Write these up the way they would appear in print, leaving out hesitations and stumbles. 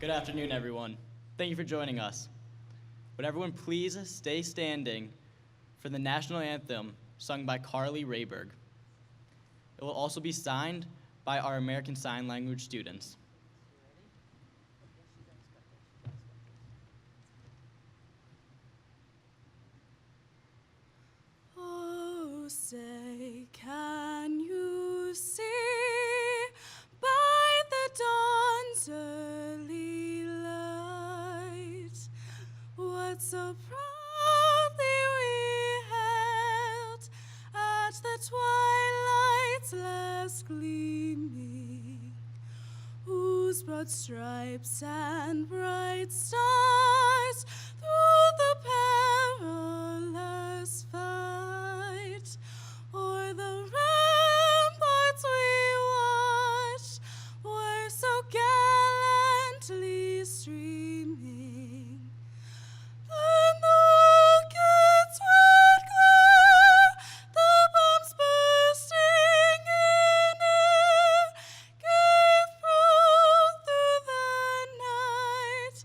Good afternoon, everyone. Thank you for joining us. Would everyone please stay standing for the national anthem sung by Carly Rayberg. It will also be signed by our American Sign Language students. Oh, say, can you see by the dawn's early light what so proudly we held at the twilight's last gleaming, whose broad stripes and bright stars through the perilous fight o'er the ramparts we watched were so gallantly streaming. Then the rockets would glare, the bombs bursting in air gave proof through the night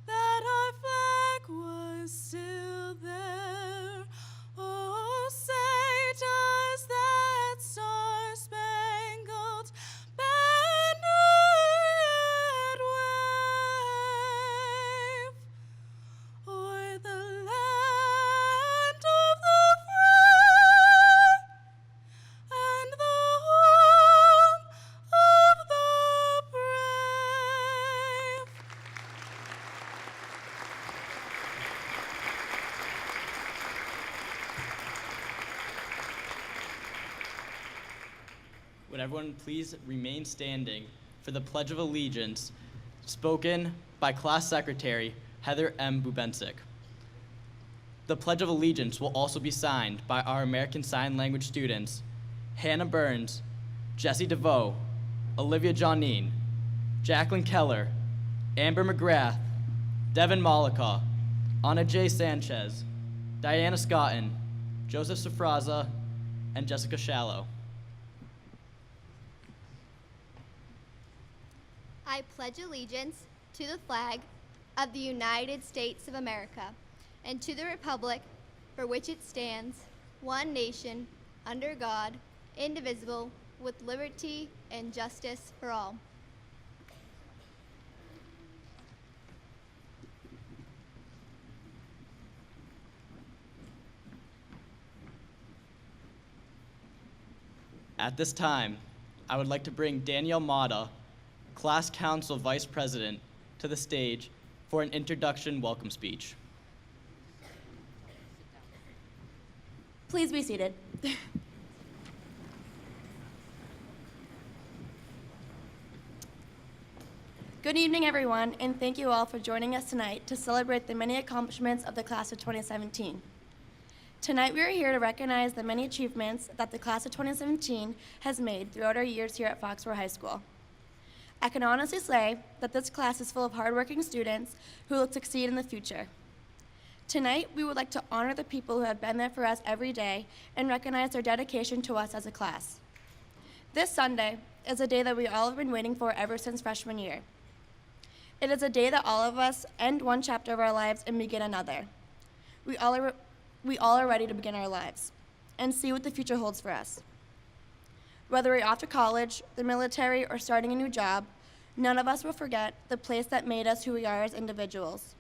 that our flag was still there. Oh, say does that star-spangled banner yet wave o'er the land of the free and the home of the brave? Would everyone please remain standing for the Pledge of Allegiance, spoken by Class Secretary Heather M. Bubensic. The Pledge of Allegiance will also be signed by our American Sign Language students, Hannah Burns, Jessie DeVoe, Olivia Johnine, Jacqueline Keller, Amber McGrath, Devin Malika, Anna J. Sanchez, Diana Scotton, Joseph Safraza, and Jessica Shallow. I pledge allegiance to the flag of the United States of America and to the republic for which it stands, one nation, under God, indivisible, with liberty and justice for all. At this time, I would like to bring Danielle Mata, Class Council Vice President, to the stage for an introduction welcome speech. Please be seated. Good evening, everyone, and thank you all for joining us tonight to celebrate the many accomplishments of the class of 2017. Tonight, we are here to recognize the many achievements that the class of 2017 has made throughout our years here at Foxborough High School. I can honestly say that this class is full of hardworking students who will succeed in the future. Tonight, we would like to honor the people who have been there for us every day and recognize their dedication to us as a class. This Sunday is a day that we all have been waiting for ever since freshman year. It is a day that all of us end one chapter of our lives and begin another. We all are ready to begin our lives and see what the future holds for us. Whether we're off to college, the military, or starting a new job, none of us will forget the place that made us who we are as individuals.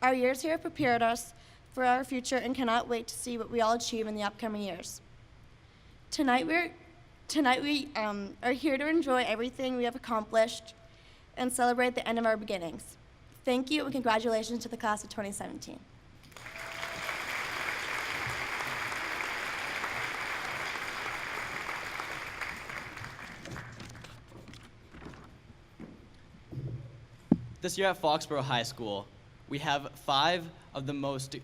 Our years here have prepared us for our future and cannot wait to see what we all achieve in the upcoming years. Tonight we are here to enjoy everything we have accomplished and celebrate the end of our beginnings. Thank you and congratulations to the class of 2017. This year at Foxborough High School, we have 5 of the most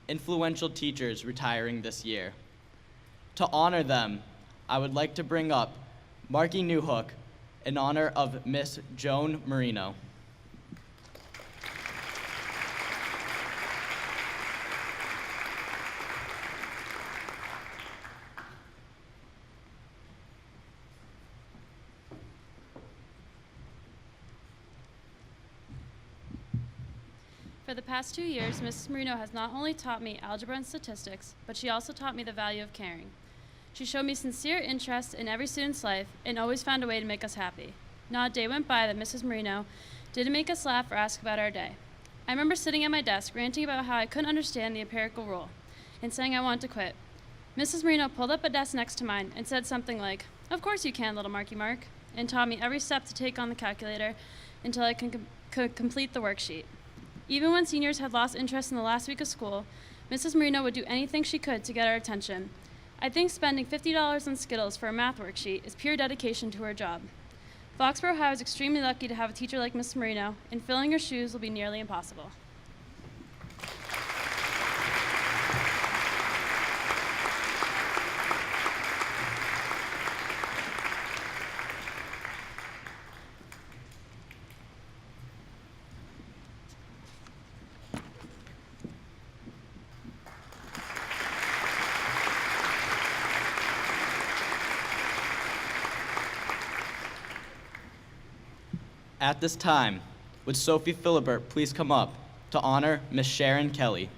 influential teachers retiring this year. To honor them, I would like to bring up Marky Newhook in honor of Miss Joan Marino. For the past 2 years, Mrs. Marino has not only taught me algebra and statistics, but she also taught me the value of caring. She showed me sincere interest in every student's life and always found a way to make us happy. Not a day went by that Mrs. Marino didn't make us laugh or ask about our day. I remember sitting at my desk ranting about how I couldn't understand the empirical rule and saying I wanted to quit. Mrs. Marino pulled up a desk next to mine and said something like, "Of course you can, little Marky Mark," and taught me every step to take on the calculator until I could complete the worksheet. Even when seniors had lost interest in the last week of school, Mrs. Marino would do anything she could to get our attention. I think spending $50 on Skittles for a math worksheet is pure dedication to her job. Foxborough, Ohio is extremely lucky to have a teacher like Ms. Marino, and filling her shoes will be nearly impossible. At this time, would Sophie Philibert please come up to honor Miss Sharon Kelly?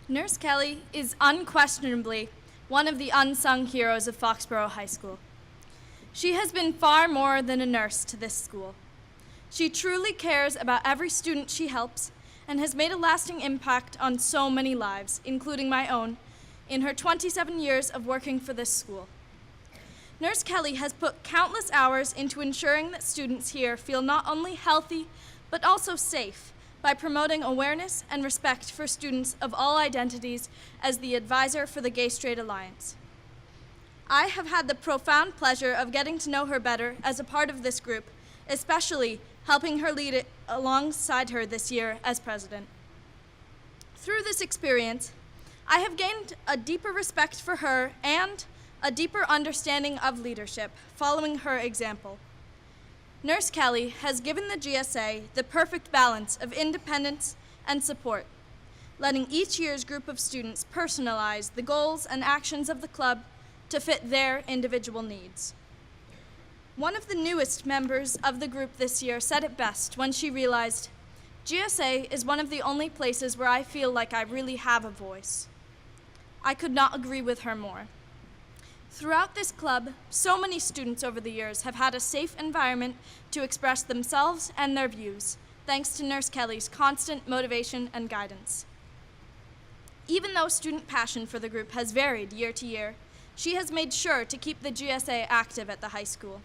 Nurse Kelly is unquestionably one of the unsung heroes of Foxborough High School. She has been far more than a nurse to this school. She truly cares about every student she helps and has made a lasting impact on so many lives, including my own, in her 27 years of working for this school. Nurse Kelly has put countless hours into ensuring that students here feel not only healthy, but also safe, by promoting awareness and respect for students of all identities as the advisor for the Gay Straight Alliance. I have had the profound pleasure of getting to know her better as a part of this group, especially helping her lead it alongside her this year as president. Through this experience, I have gained a deeper respect for her and a deeper understanding of leadership, following her example. Nurse Kelly has given the GSA the perfect balance of independence and support, letting each year's group of students personalize the goals and actions of the club to fit their individual needs. One of the newest members of the group this year said it best when she realized, "GSA is one of the only places where I feel like I really have a voice." I could not agree with her more. Throughout this club, so many students over the years have had a safe environment to express themselves and their views, thanks to Nurse Kelly's constant motivation and guidance. Even though student passion for the group has varied year to year, she has made sure to keep the GSA active at the high school.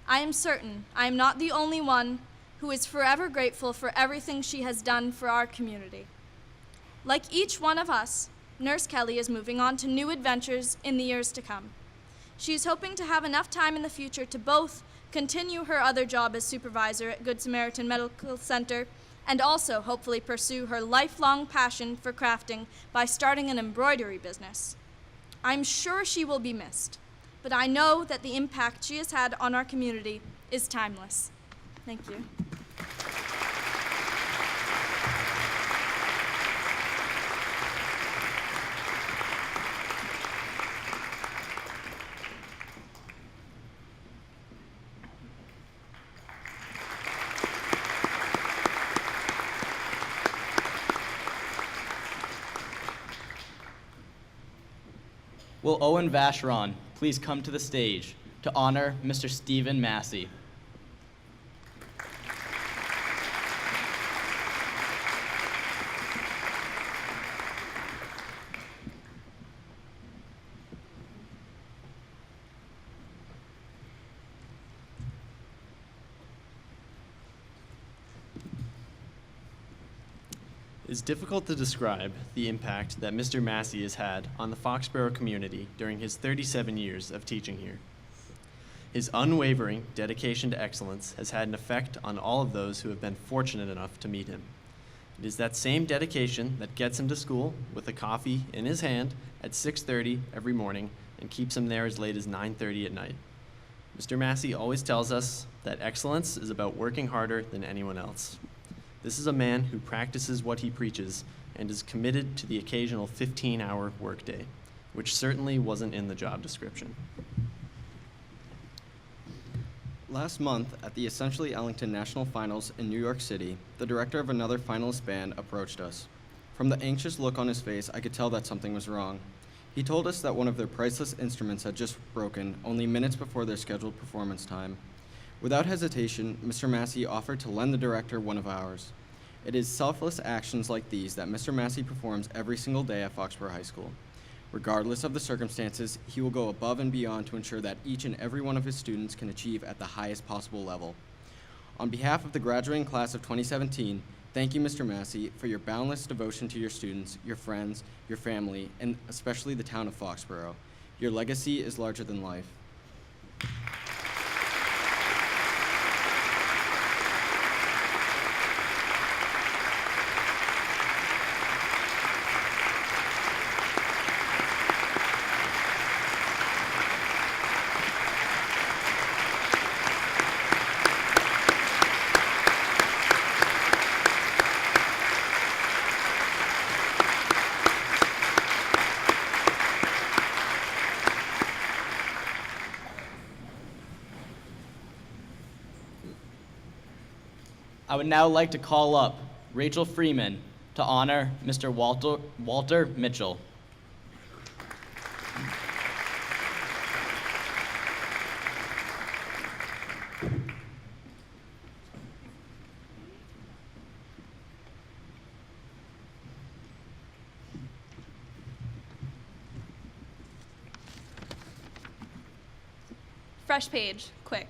I am certain I am not the only one who is forever grateful for everything she has done for our community. Like each one of us, Nurse Kelly is moving on to new adventures in the years to come. She is hoping to have enough time in the future to both continue her other job as supervisor at Good Samaritan Medical Center and also hopefully pursue her lifelong passion for crafting by starting an embroidery business. I'm sure she will be missed, but I know that the impact she has had on our community is timeless. Thank you. Will Owen Vacheron please come to the stage to honor Mr. Stephen Massey? It's difficult to describe the impact that Mr. Massey has had on the Foxborough community during his 37 years of teaching here. His unwavering dedication to excellence has had an effect on all of those who have been fortunate enough to meet him. It is that same dedication that gets him to school with a coffee in his hand at 6:30 every morning and keeps him there as late as 9:30 at night. Mr. Massey always tells us that excellence is about working harder than anyone else. This is a man who practices what he preaches and is committed to the occasional 15-hour workday, which certainly wasn't in the job description. Last month, at the Essentially Ellington National Finals in New York City, the director of another finalist band approached us. From the anxious look on his face, I could tell that something was wrong. He told us that one of their priceless instruments had just broken only minutes before their scheduled performance time. Without hesitation, Mr. Massey offered to lend the director one of ours. It is selfless actions like these that Mr. Massey performs every single day at Foxborough High School. Regardless of the circumstances, he will go above and beyond to ensure that each and every one of his students can achieve at the highest possible level. On behalf of the graduating class of 2017, thank you, Mr. Massey, for your boundless devotion to your students, your friends, your family, and especially the town of Foxborough. Your legacy is larger than life. I would now like to call up Rachel Freeman to honor Mr. Walter Mitchell. Fresh page, quick.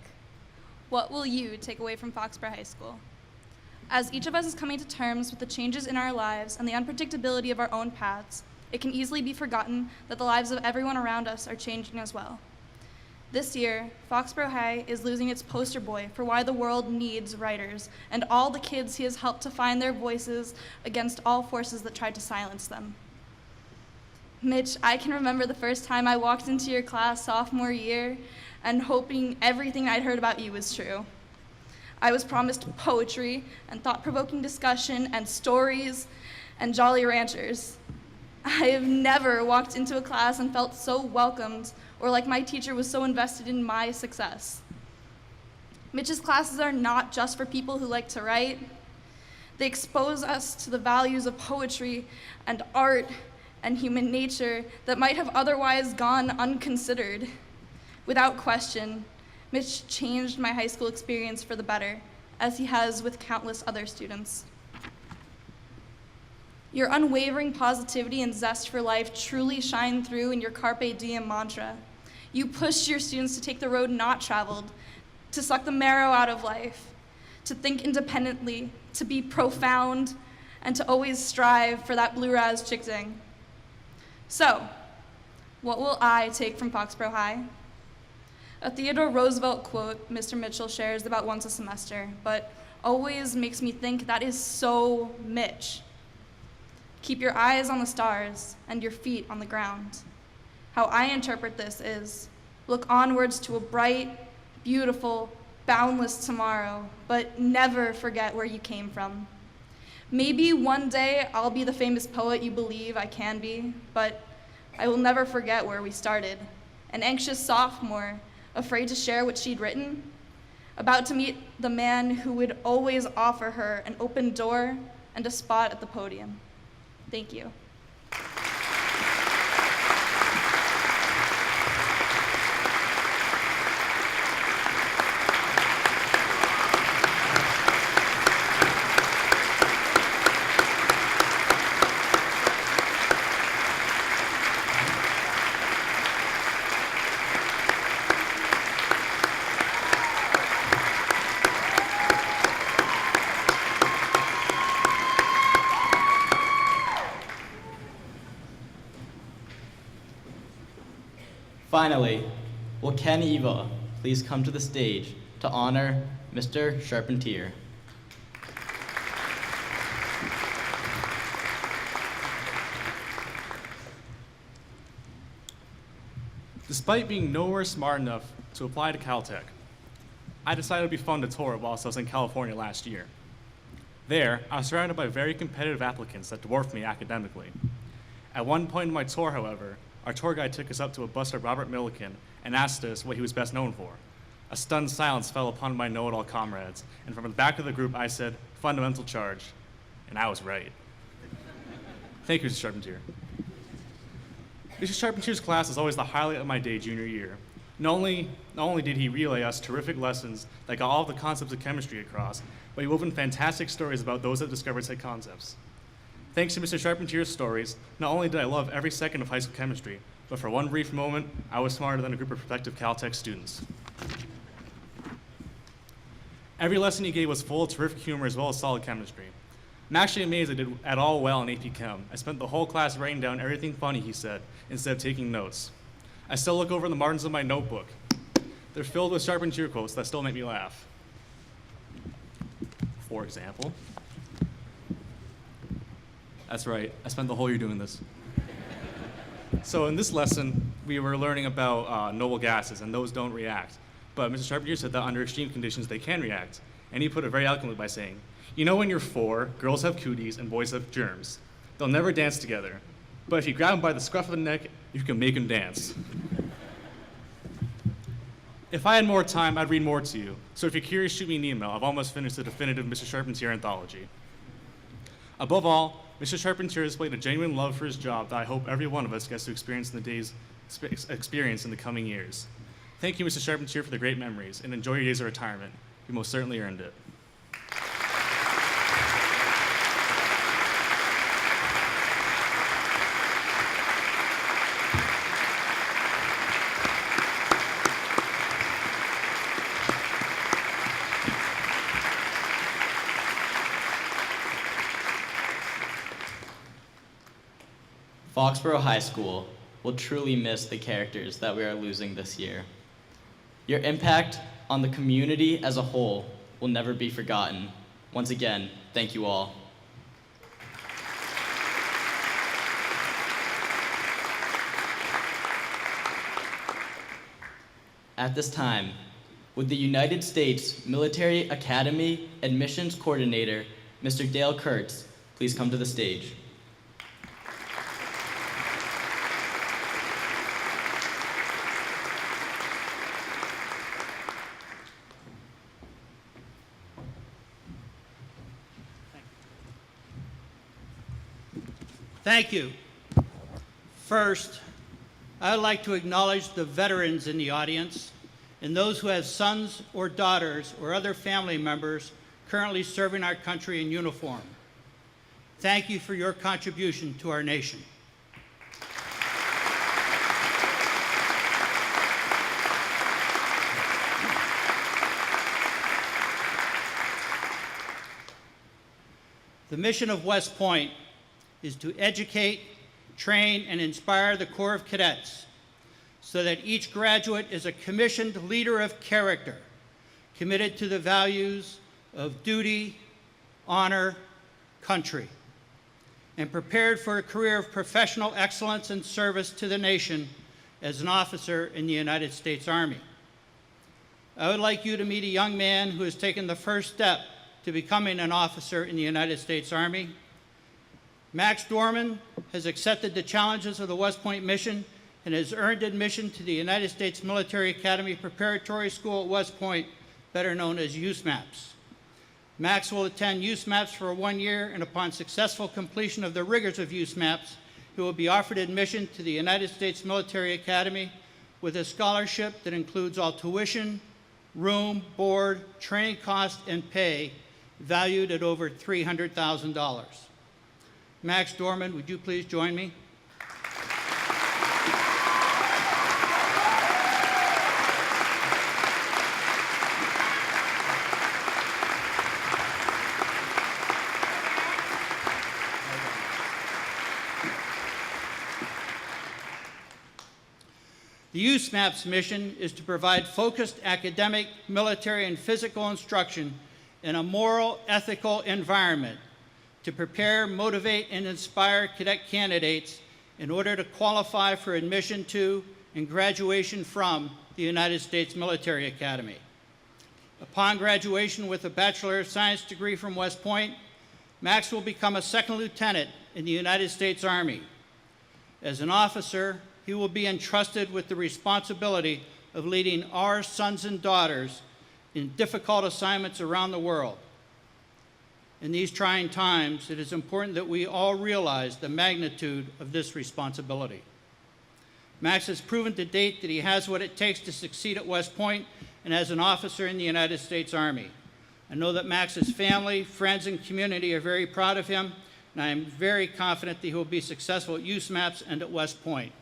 What will you take away from Foxborough High School? As each of us is coming to terms with the changes in our lives and the unpredictability of our own paths, it can easily be forgotten that the lives of everyone around us are changing as well. This year, Foxborough High is losing its poster boy for why the world needs writers and all the kids he has helped to find their voices against all forces that tried to silence them. Mitch, I can remember the first time I walked into your class sophomore year and hoping everything I'd heard about you was true. I was promised poetry and thought-provoking discussion and stories and Jolly Ranchers. I have never walked into a class and felt so welcomed or like my teacher was so invested in my success. Mitch's classes are not just for people who like to write. They expose us to the values of poetry and art and human nature that might have otherwise gone unconsidered. Without question, Mitch changed my high school experience for the better, as he has with countless other students. Your unwavering positivity and zest for life truly shine through in your Carpe Diem mantra. You push your students to take the road not traveled, to suck the marrow out of life, to think independently, to be profound, and to always strive for that blue raz chick zing. So, what will I take from Foxborough High? A Theodore Roosevelt quote Mr. Mitchell shares about once a semester, but always makes me think that is so Mitch. Keep your eyes on the stars and your feet on the ground. How I interpret this is, look onwards to a bright, beautiful, boundless tomorrow, but never forget where you came from. Maybe one day I'll be the famous poet you believe I can be, but I will never forget where we started. An anxious sophomore, afraid to share what she'd written, about to meet the man who would always offer her an open door and a spot at the podium. Thank you. Finally, will Ken Eva please come to the stage to honor Mr. Charpentier? Despite being nowhere smart enough to apply to Caltech, I decided it would be fun to tour whilst I was in California last year. There, I was surrounded by very competitive applicants that dwarfed me academically. At one point in my tour, however, our tour guide took us up to a bust of Robert Millikan and asked us what he was best known for. A stunned silence fell upon my know-it-all comrades, and from the back of the group I said, "Fundamental charge," and I was right. Thank you, Mr. Charpentier. Mr. Charpentier's class was always the highlight of my day junior year. Not only did he relay us terrific lessons that got all of the concepts of chemistry across, but he wove in fantastic stories about those that discovered said concepts. Thanks to Mr. Charpentier's stories, not only did I love every second of high school chemistry, but for one brief moment, I was smarter than a group of prospective Caltech students. Every lesson he gave was full of terrific humor as well as solid chemistry. I'm actually amazed I did at all well in AP Chem. I spent the whole class writing down everything funny he said instead of taking notes. I still look over the margins of my notebook. They're filled with Charpentier quotes that still make me laugh. For example, that's right, I spent the whole year doing this. So in this lesson, we were learning about noble gases, and those don't react. But Mr. Charpentier said that under extreme conditions, they can react. And he put it very eloquently by saying, "You know when you're 4, girls have cooties and boys have germs. They'll never dance together. But if you grab them by the scruff of the neck, you can make them dance." If I had more time, I'd read more to you. So if you're curious, shoot me an email. I've almost finished the definitive Mr. Charpentier anthology. Above all, Mr. Charpentier displayed a genuine love for his job that I hope every one of us gets to experience in the coming years. Thank you, Mr. Charpentier, for the great memories, and enjoy your days of retirement. You most certainly earned it. Foxborough High School will truly miss the characters that we are losing this year. Your impact on the community as a whole will never be forgotten. Once again, thank you all. At this time, would the United States Military Academy Admissions Coordinator, Mr. Dale Kurtz, please come to the stage. Thank you. First, I would like to acknowledge the veterans in the audience and those who have sons or daughters or other family members currently serving our country in uniform. Thank you for your contribution to our nation. The mission of West Point is to educate, train, and inspire the Corps of Cadets so that each graduate is a commissioned leader of character, committed to the values of duty, honor, country, and prepared for a career of professional excellence and service to the nation as an officer in the United States Army. I would like you to meet a young man who has taken the first step to becoming an officer in the United States Army. Max Dorman has accepted the challenges of the West Point mission and has earned admission to the United States Military Academy Preparatory School at West Point, better known as USMAPS. Max will attend USMAPS for 1 year, and upon successful completion of the rigors of USMAPS, he will be offered admission to the United States Military Academy with a scholarship that includes all tuition, room, board, training costs, and pay, valued at over $300,000. Max Dorman, would you please join me? The USMAPS mission is to provide focused academic, military, and physical instruction in a moral, ethical environment to prepare, motivate, and inspire cadet candidates in order to qualify for admission to and graduation from the United States Military Academy. Upon graduation with a Bachelor of Science degree from West Point, Max will become a second lieutenant in the United States Army. As an officer, he will be entrusted with the responsibility of leading our sons and daughters in difficult assignments around the world. In these trying times, it is important that we all realize the magnitude of this responsibility. Max has proven to date that he has what it takes to succeed at West Point and as an officer in the United States Army. I know that Max's family, friends, and community are very proud of him, and I am very confident that he will be successful at USMAPS and at West Point.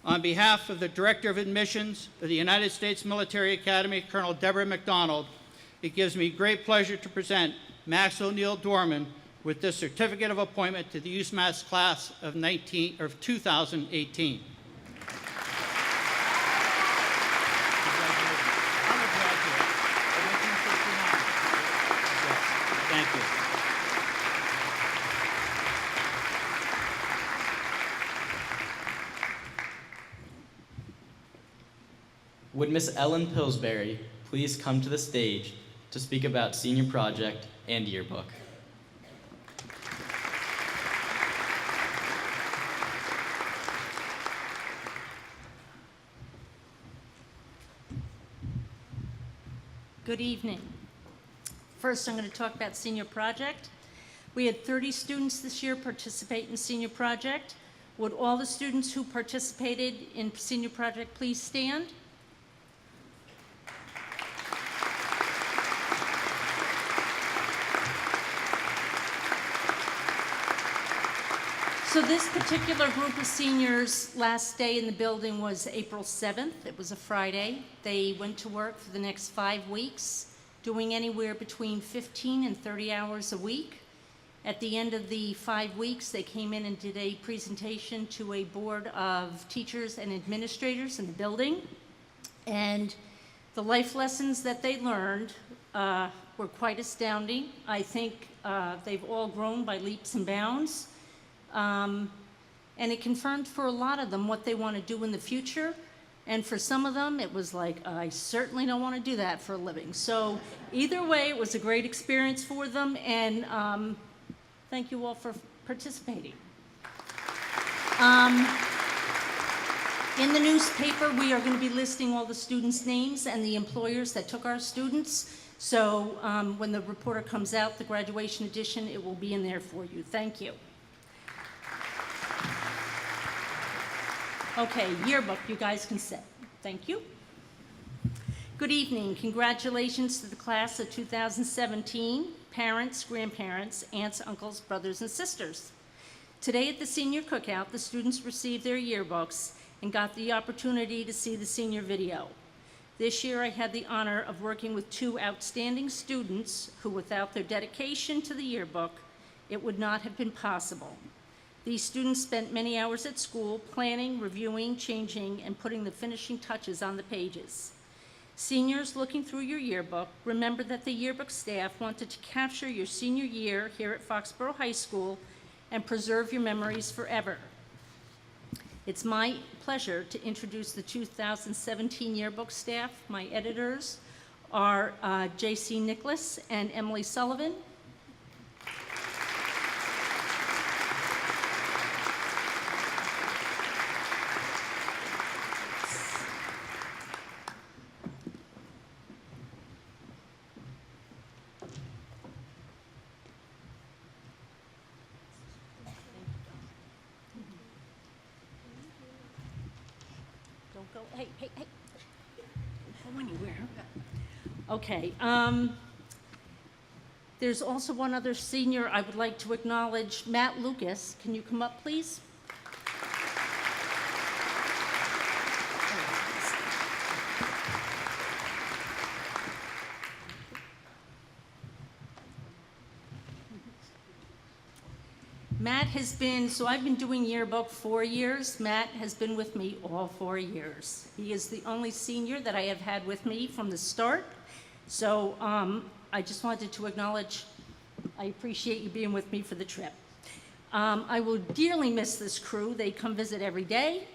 On behalf of the Director of Admissions of the United States Military Academy, Colonel Deborah McDonald, it gives me great pleasure to present Max O'Neill Dorman with this certificate of appointment to the USMAPS class of 2018. Thank you. Would Miss Ellen Pillsbury please come to the stage to speak about senior project and yearbook? Good evening. First, I'm going to talk about senior project. We had 30 students this year participate in senior project. Would all the students who participated in senior project please stand? So this particular group of seniors, last day in the building was April 7th. It was a Friday. They went to work for the next 5 weeks, doing anywhere between 15 and 30 hours a week. At the end of the 5 weeks, they came in and did a presentation to a board of teachers and administrators in the building. And the life lessons that they learned were quite astounding. I think they've all grown by leaps and bounds. And it confirmed for a lot of them what they want to do in the future. And for some of them, it was like, I certainly don't want to do that for a living. So either way, it was a great experience for them. And thank you all for participating. In the newspaper, we are going to be listing all the students' names and the employers that took our students. So when the reporter comes out, the graduation edition, it will be in there for you. Thank you. Okay, yearbook, you guys can sit. Thank you. Good evening. Congratulations to the class of 2017, parents, grandparents, aunts, uncles, brothers, and sisters. Today at the senior cookout, the students received their yearbooks and got the opportunity to see the senior video. This year, I had the honor of working with 2 outstanding students who, without their dedication to the yearbook, it would not have been possible. These students spent many hours at school planning, reviewing, changing, and putting the finishing touches on the pages. Seniors looking through your yearbook, remember that the yearbook staff wanted to capture your senior year here at Foxboro High School and preserve your memories forever. It's my pleasure to introduce the 2017 yearbook staff. My editors are J.C. Nicholas and Emily Sullivan. Hey. Go anywhere. Okay. There's also one other senior I would like to acknowledge, Matt Lucas. Can you come up, please? Matt has been, so I've been doing yearbook 4 years. Matt has been with me all 4 years. He is the only senior that I have had with me from the start. So I just wanted to acknowledge, I appreciate you being with me for the trip. I will dearly miss this crew. They come visit every day.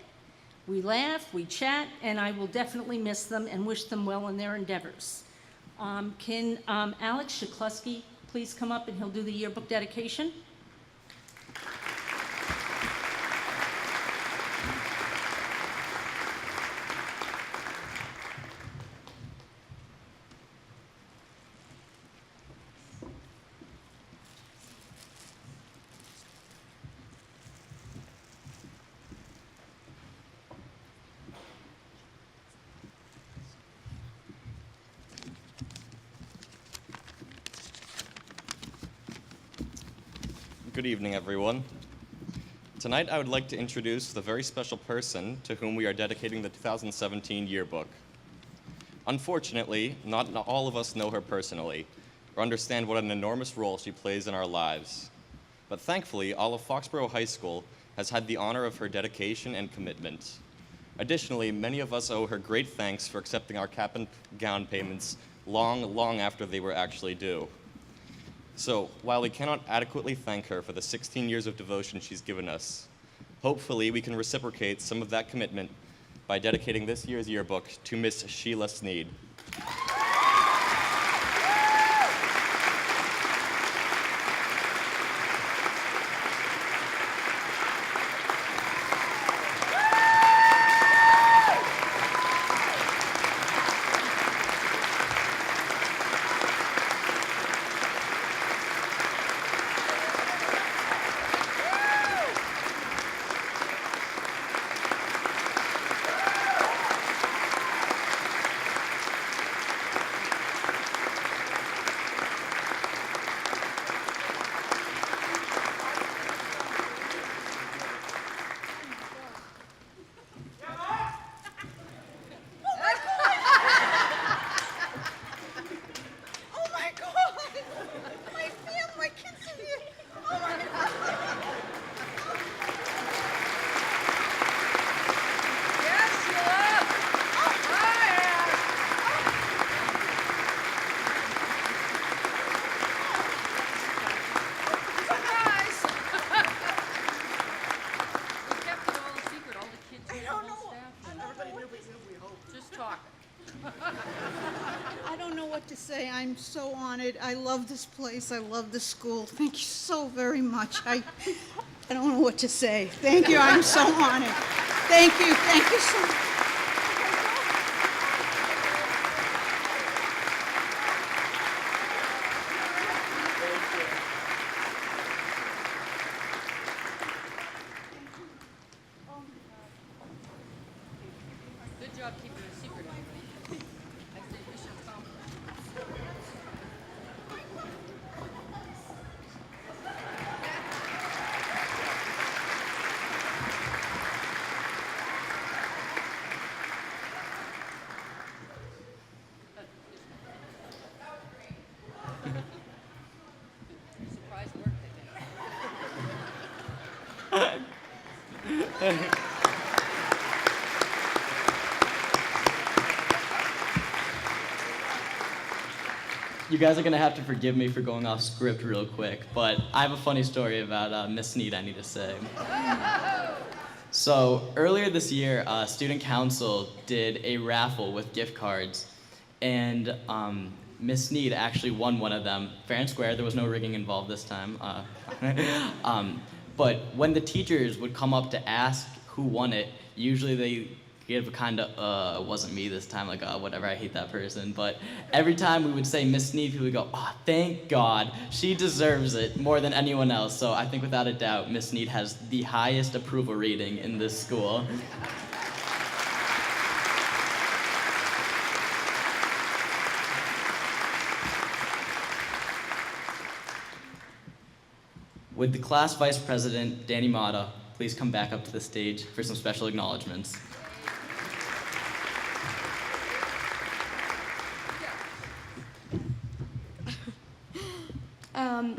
We laugh, we chat, and I will definitely miss them and wish them well in their endeavors. Can Alex Shaklusky please come up and he'll do the yearbook dedication? Good evening, everyone. Tonight, I would like to introduce the very special person to whom we are dedicating the 2017 yearbook. Unfortunately, not all of us know her personally or understand what an enormous role she plays in our lives. But thankfully, all of Foxborough High School has had the honor of her dedication and commitment. Additionally, many of us owe her great thanks for accepting our cap and gown payments long after they were actually due. So, while we cannot adequately thank her for the 16 years of devotion she's given us, hopefully we can reciprocate some of that commitment by dedicating this year's yearbook to Miss Sheila Sneed. I don't know what to say. I'm so honored. I love this place. I love the school. Thank you so very much. I don't know what to say. Thank you. I'm so honored. Thank you. Thank you so much. Good job keeping it a secret, everybody. I think mission accomplished. Surprise work, I think. You guys are gonna have to forgive me for going off script real quick, but I have a funny story about Miss Sneed I need to say. So earlier this year, student council did a raffle with gift cards, and Miss Sneed actually won one of them, fair and square. There was no rigging involved this time. But when the teachers would come up to ask who won it, usually they give a kind of, it wasn't me this time, like, whatever, I hate that person. But every time we would say Miss Sneed, people would go, oh, thank God, she deserves it more than anyone else. So I think without a doubt, Miss Sneed has the highest approval rating in this school. Would the class vice president, Danny Mata, please come back up to the stage for some special acknowledgments.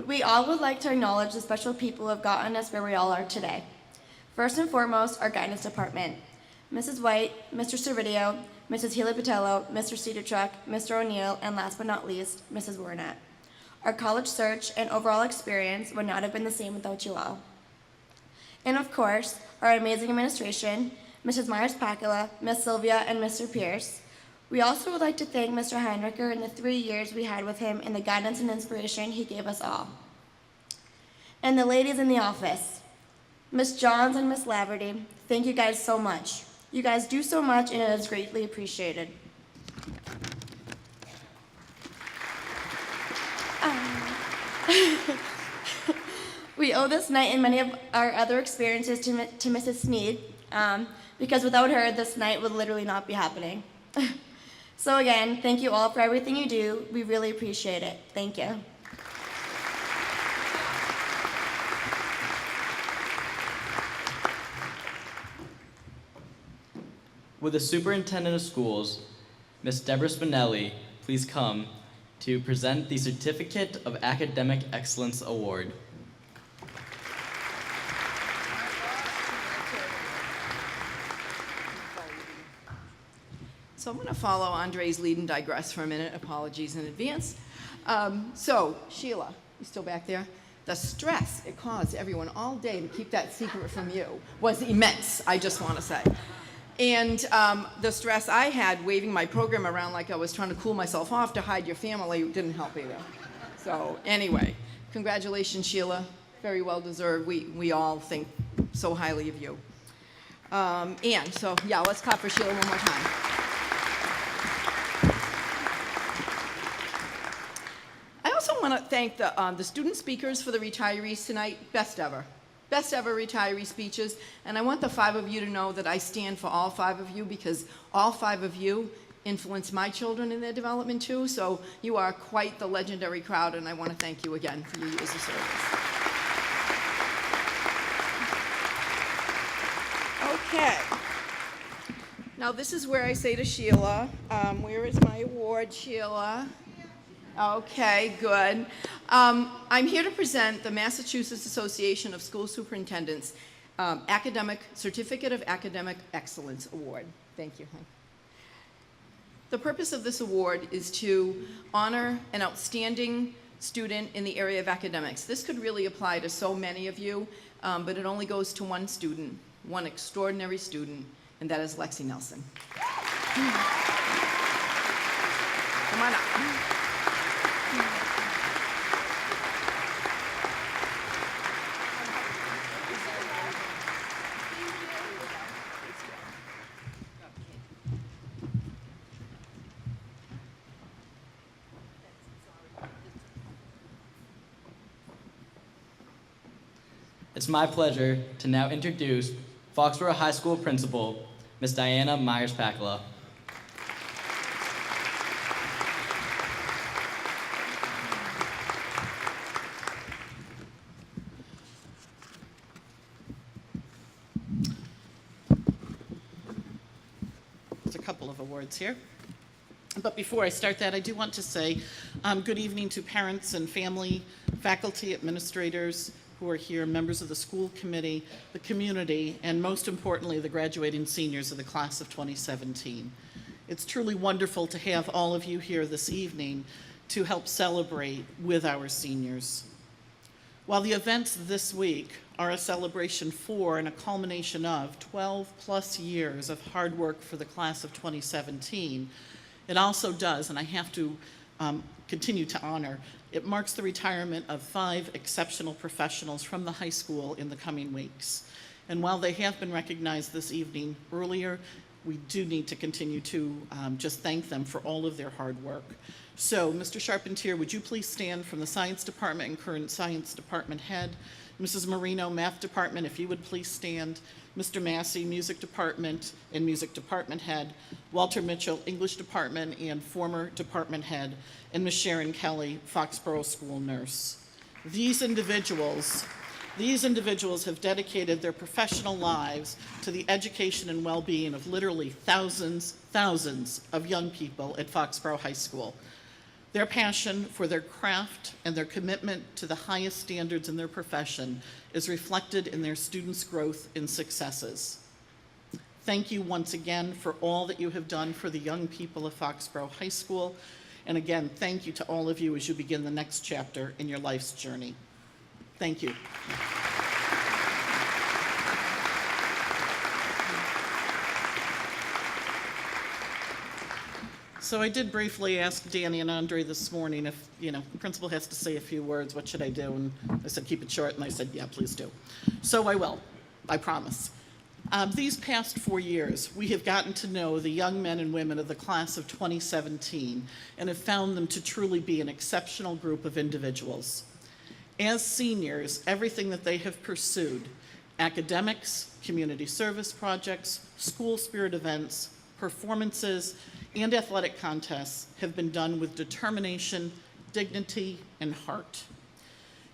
We all would like to acknowledge the special people who have gotten us where we all are today. First and foremost, our guidance department. Mrs. White, Mr. Servideo, Mrs. Healy Patello, Mr. Cedartruck, Mr. O'Neill, and last but not least, Mrs. Warnett. Our college search and overall experience would not have been the same without you all. And of course, our amazing administration, Mrs. Myers-Pacula, Miss Sylvia, and Mr. Pierce. We also would like to thank Mr. Heinricher and the 3 years we had with him and the guidance and inspiration he gave us all. And the ladies in the office, Miss Johns and Miss Laverty, thank you guys so much. You guys do so much and it is greatly appreciated. We owe this night and many of our other experiences to Mrs. Sneed, because without her, this night would literally not be happening. So again, thank you all for everything you do. We really appreciate it. Thank you. Would the Superintendent of Schools, Ms. Deborah Spinelli, please come to present the Certificate of Academic Excellence Award. So I'm going to follow Andre's lead and digress for a minute. Apologies in advance. Sheila, you still back there? The stress it caused everyone all day to keep that secret from you was immense, I just want to say. And the stress I had waving my program around like I was trying to cool myself off to hide your family didn't help either. So anyway, congratulations, Sheila. Very well deserved. We all think so highly of you. Let's clap for Sheila one more time. I also want to thank the student speakers for the retirees tonight. Best ever retiree speeches. And I want the 5 of you to know that I stand for all 5 of you because all 5 of you influenced my children in their development too. So you are quite the legendary crowd, and I want to thank you again for your years of service. Okay. Now this is where I say to Sheila, where is my award, Sheila? Okay, good. I'm here to present the Massachusetts Association of School Superintendents Certificate of Academic Excellence Award. Thank you. The purpose of this award is to honor an outstanding student in the area of academics. This could really apply to so many of you, but it only goes to one student, one extraordinary student, and that is Lexi Nelson. Come on up. It's my pleasure to now introduce Foxborough High School Principal, Ms. Diana Myers-Pacula. There's a couple of awards here. But before I start that, I do want to say good evening to parents and family, faculty, administrators who are here, members of the school committee, the community, and most importantly, the graduating seniors of the class of 2017. It's truly wonderful to have all of you here this evening to help celebrate with our seniors. While the events this week are a celebration for and a culmination of 12 plus years of hard work for the class of 2017, it also does, and I have to continue to honor, it marks the retirement of 5 exceptional professionals from the high school in the coming weeks. And while they have been recognized this evening earlier, we do need to continue to just thank them for all of their hard work. So, Mr. Charpentier, would you please stand from the Science Department and current Science Department head? Mrs. Marino, Math Department, if you would please stand. Mr. Massey, Music Department and Music Department head. Walter Mitchell, English Department and former department head. And Ms. Sharon Kelly, Foxborough School nurse. These individuals have dedicated their professional lives to the education and well-being of literally thousands of young people at Foxborough High School. Their passion for their craft and their commitment to the highest standards in their profession is reflected in their students' growth and successes. Thank you once again for all that you have done for the young people of Foxborough High School. And again, thank you to all of you as you begin the next chapter in your life's journey. Thank you. So I did briefly ask Danny and Andre this morning if, the principal has to say a few words, what should I do? And I said, keep it short, and I said, yeah, please do. So I will, I promise. These past 4 years, we have gotten to know the young men and women of the class of 2017 and have found them to truly be an exceptional group of individuals. As seniors, everything that they have pursued, academics, community service projects, school spirit events, performances, and athletic contests have been done with determination, dignity, and heart.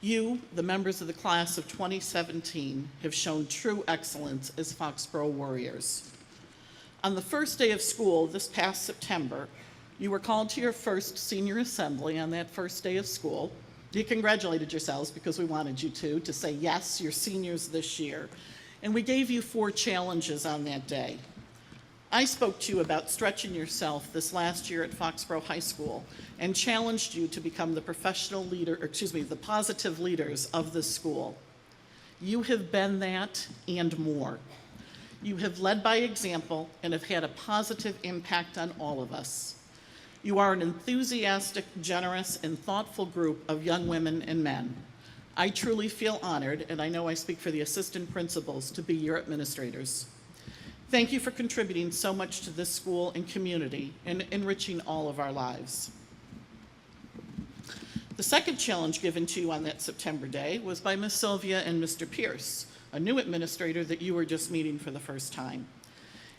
You, the members of the class of 2017, have shown true excellence as Foxborough warriors. On the first day of school this past September, you were called to your first senior assembly on that first day of school. You congratulated yourselves because we wanted you to say, yes, you're seniors this year. And we gave you 4 challenges on that day. I spoke to you about stretching yourself this last year at Foxborough High School and challenged you to become the the positive leaders of this school. You have been that and more. You have led by example and have had a positive impact on all of us. You are an enthusiastic, generous, and thoughtful group of young women and men. I truly feel honored, and I know I speak for the assistant principals, to be your administrators. Thank you for contributing so much to this school and community and enriching all of our lives. The second challenge given to you on that September day was by Ms. Sylvia and Mr. Pierce, a new administrator that you were just meeting for the first time.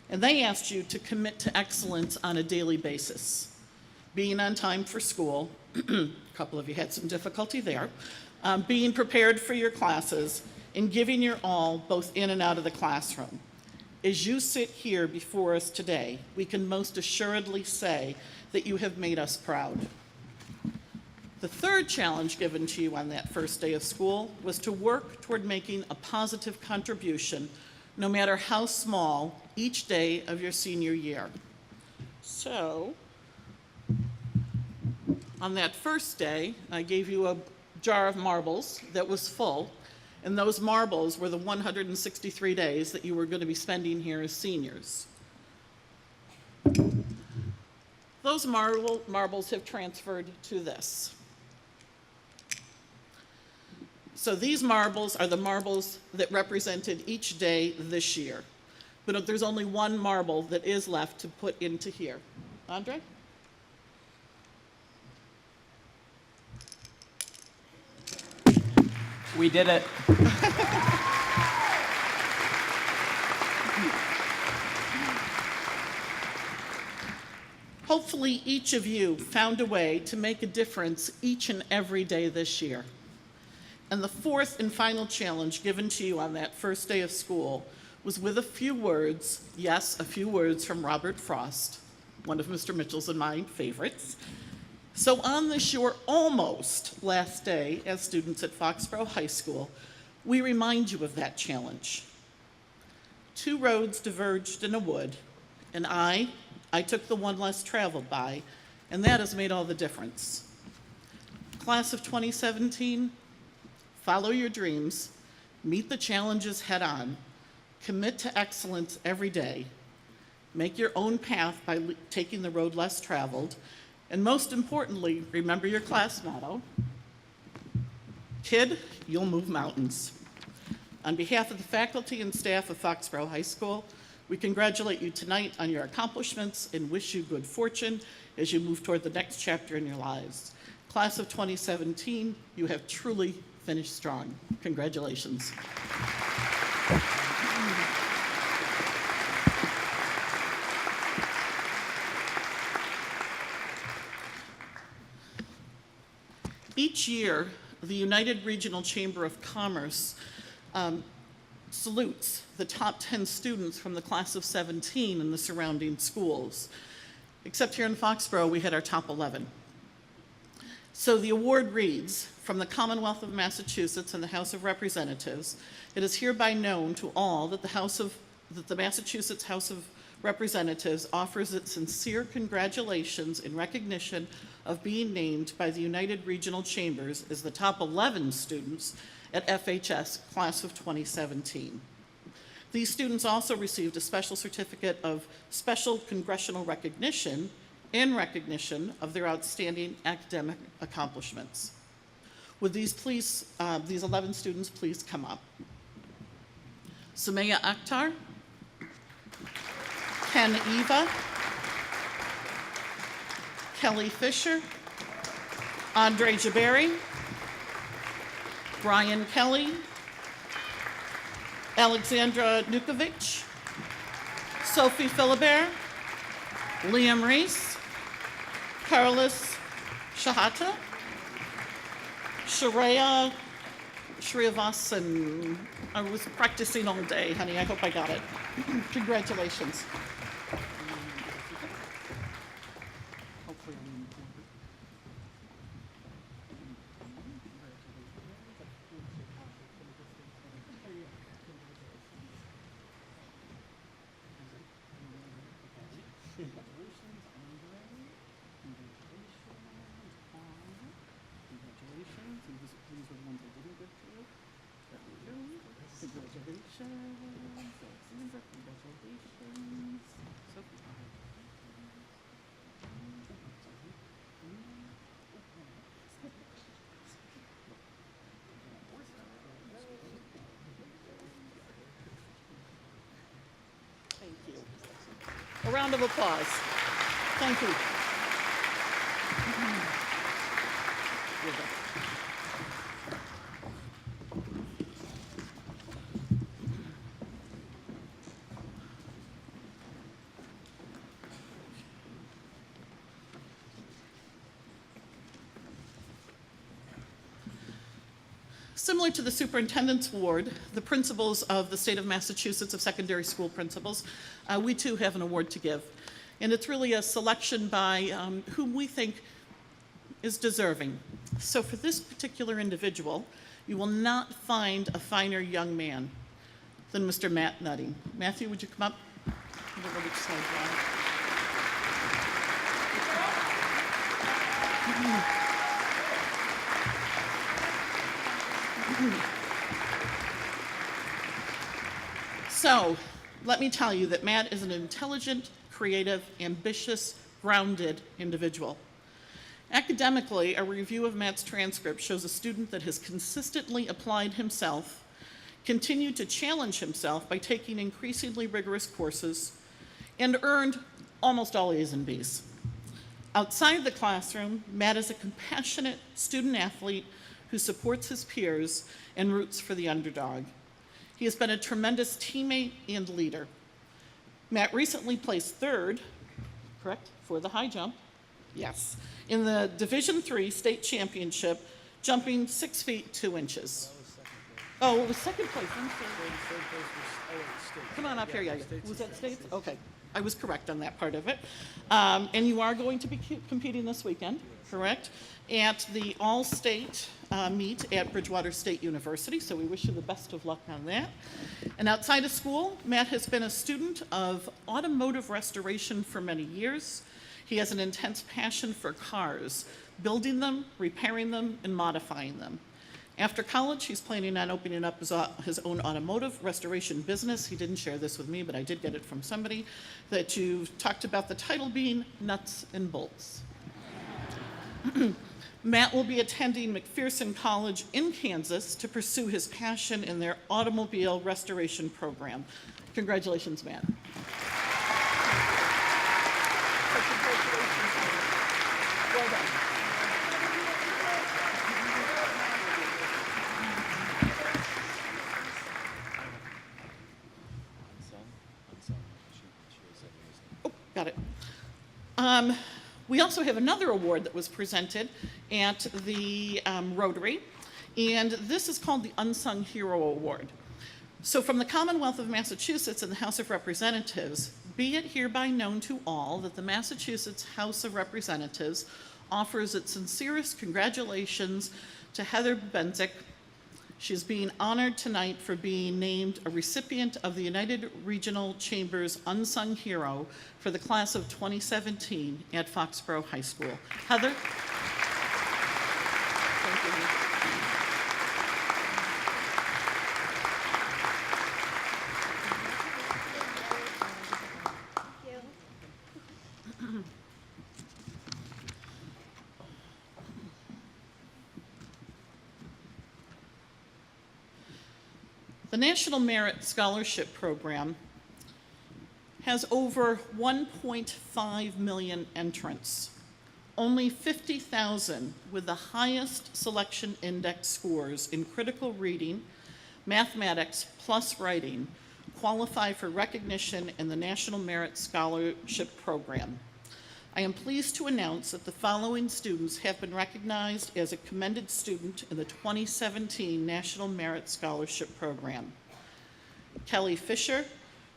And they asked you to commit to excellence on a daily basis, being on time for school, a couple of you had some difficulty there, being prepared for your classes, and giving your all both in and out of the classroom. As you sit here before us today, we can most assuredly say that you have made us proud. The third challenge given to you on that first day of school was to work toward making a positive contribution, no matter how small, each day of your senior year. So, on that first day, I gave you a jar of marbles that was full, and those marbles were the 163 days that you were going to be spending here as seniors. Those marbles have transferred to this. So these marbles are the marbles that represented each day this year. But there's only one marble that is left to put into here. Andre? We did it. Hopefully each of you found a way to make a difference each and every day this year. And the fourth and final challenge given to you on that first day of school was with a few words, yes, a few words from Robert Frost, one of Mr. Mitchell's and my favorites. So on this your almost last day as students at Foxborough High School, we remind you of that challenge. 2 roads diverged in a wood, and I took the one less traveled by, and that has made all the difference. Class of 2017, follow your dreams, meet the challenges head on, commit to excellence every day, make your own path by taking the road less traveled, and most importantly, remember your class motto, kid, you'll move mountains. On behalf of the faculty and staff of Foxborough High School, we congratulate you tonight on your accomplishments and wish you good fortune as you move toward the next chapter in your lives. Class of 2017, you have truly finished strong. Congratulations. Each year, the United Regional Chamber of Commerce salutes the top 10 students from the class of 17 in the surrounding schools. Except here in Foxborough, we had our top 11. So the award reads, from the Commonwealth of Massachusetts and the House of Representatives, it is hereby known to all that the Massachusetts House of Representatives offers its sincere congratulations in recognition of being named by the United Regional Chambers as the top 11 students at FHS class of 2017. These students also received a special certificate of special congressional recognition in recognition of their outstanding academic accomplishments. Would these 11 students please come up? Sumaya Akhtar, Ken Eva, Kelly Fisher, Andre Jabari, Brian Kelly, Alexandra Nukovic, Sophie Philibert, Liam Reese, Carlos Shahata, Sharia Srivasan. I was practicing all day, honey. I hope I got it. Congratulations. Thank you. A round of applause. Thank you. Similar to the Superintendent's Award, the principals of the state of Massachusetts of secondary school principals, we too have an award to give. And it's really a selection by whom we think is deserving. So for this particular individual, you will not find a finer young man than Mr. Matt Nutting. Matthew, would you come up? I don't know which side you're on. So, let me tell you that Matt is an intelligent, creative, ambitious, grounded individual. Academically, a review of Matt's transcript shows a student that has consistently applied himself, continued to challenge himself by taking increasingly rigorous courses, and earned almost all A's and B's. Outside the classroom, Matt is a compassionate student-athlete who supports his peers and roots for the underdog. He has been a tremendous teammate and leader. Matt recently placed third, correct, for the high jump, yes, in the Division III state championship, jumping 6 feet 2 inches. Oh, it was second place. I'm sorry. Come on up here, yeah. Was that states? Okay, I was correct on that part of it. And you are going to be competing this weekend, correct? At the all-state meet at Bridgewater State University, so we wish you the best of luck on that. And outside of school, Matt has been a student of automotive restoration for many years. He has an intense passion for cars, building them, repairing them, and modifying them. After college, he's planning on opening up his own automotive restoration business. He didn't share this with me, but I did get it from somebody, that you talked about the title being Nuts and Bolts. Matt will be attending McPherson College in Kansas to pursue his passion in their automobile restoration program. Congratulations, Matt. Well done. Oh, got it. We also have another award that was presented at the Rotary, and this is called the Unsung Hero Award. So from the Commonwealth of Massachusetts and the House of Representatives, be it hereby known to all that the Massachusetts House of Representatives offers its sincerest congratulations to Heather Benzik. She's being honored tonight for being named a recipient of the United Regional Chamber's Unsung Hero for the class of 2017 at Foxborough High School. Heather? Thank you. The National Merit Scholarship Program has over 1.5 million entrants. Only 50,000 with the highest selection index scores in critical reading, mathematics, plus writing qualify for recognition in the National Merit Scholarship Program. I am pleased to announce that the following students have been recognized as a commended student in the 2017 National Merit Scholarship Program. Kelly Fisher,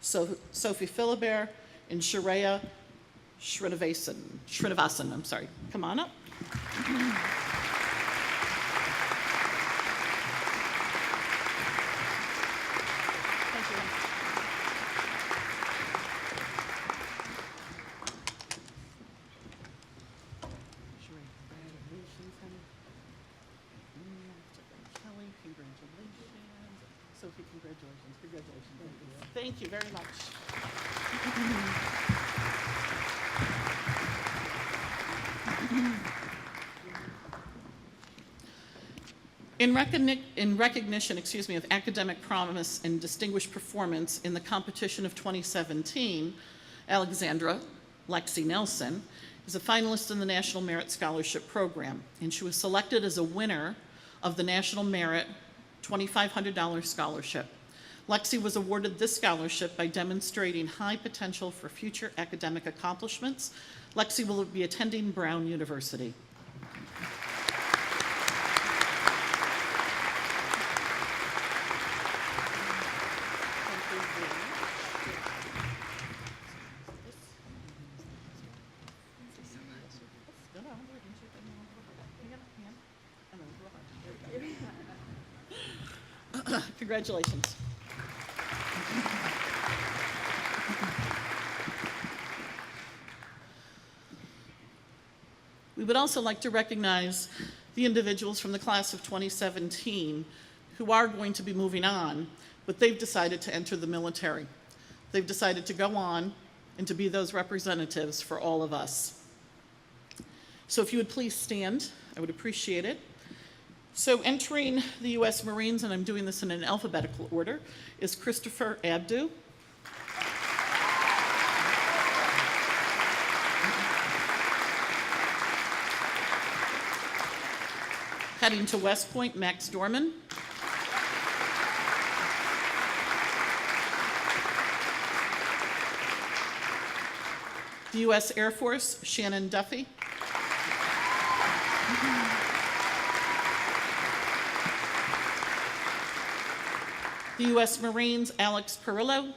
Sophie Philibert, and Shreya Srinivasan, I'm sorry. Come on up. Thank you. Congratulations, honey. Kelly, congratulations. Sophie, congratulations. Congratulations. Thank you very much. In recognition, of academic promise and distinguished performance in the competition of 2017, Alexandra Lexi Nelson is a finalist in the National Merit Scholarship Program, and she was selected as a winner of the National Merit $2,500 scholarship. Lexi was awarded this scholarship by demonstrating high potential for future academic accomplishments. Lexi will be attending Brown University. Congratulations. We would also like to recognize the individuals from the class of 2017 who are going to be moving on, but they've decided to enter the military. They've decided to go on and to be those representatives for all of us. So if you would please stand, I would appreciate it. So entering the U.S. Marines, and I'm doing this in an alphabetical order, is Christopher Abdu. Heading to West Point, Max Dorman. The U.S. Air Force, Shannon Duffy. The U.S. Marines, Alex Perillo.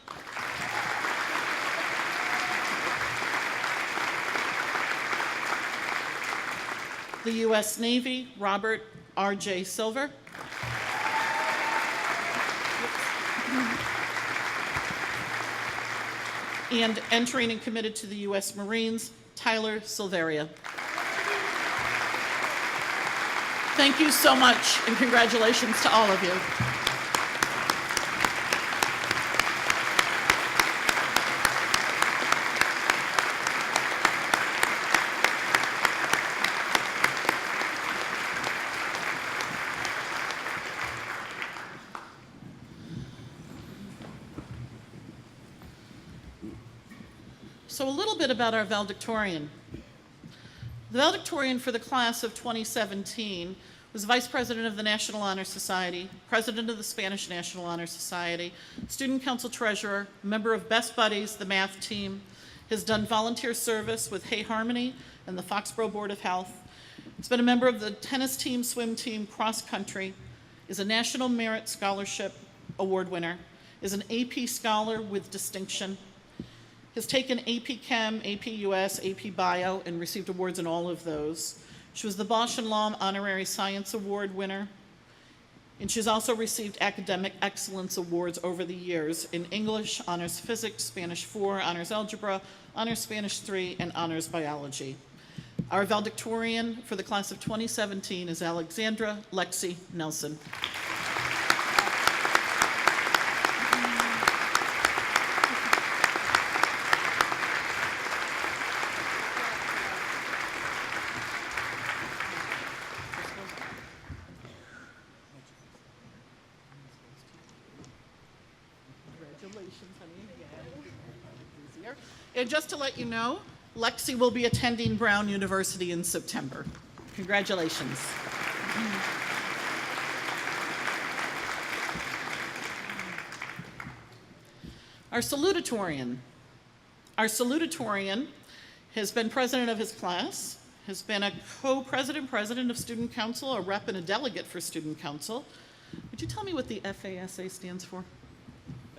The U.S. Navy, Robert R.J. Silver. And entering and committed to the U.S. Marines, Tyler Silveria. Thank you so much, and congratulations to all of you. So a little bit about our valedictorian. The valedictorian for the class of 2017 was Vice President of the National Honor Society, President of the Spanish National Honor Society, Student Council Treasurer, member of Best Buddies, the math team, has done volunteer service with Hey Harmony and the Foxborough Board of Health. Has been a member of the tennis team, swim team, cross country, is a National Merit Scholarship Award winner, is an AP Scholar with distinction, has taken AP Chem, AP US, AP Bio, and received awards in all of those. She was the Bosch and Lomb Honorary Science Award winner, and she's also received academic excellence awards over the years in English, Honors Physics, Spanish 4, Honors Algebra, Honors Spanish 3, and Honors Biology. Our valedictorian for the class of 2017 is Alexandra Lexi Nelson. And just to let you know, Lexi will be attending Brown University in September. Congratulations. Our salutatorian. Our salutatorian has been president of his class, has been a co-president, president of student council, a rep and a delegate for student council. Would you tell me what the FASA stands for?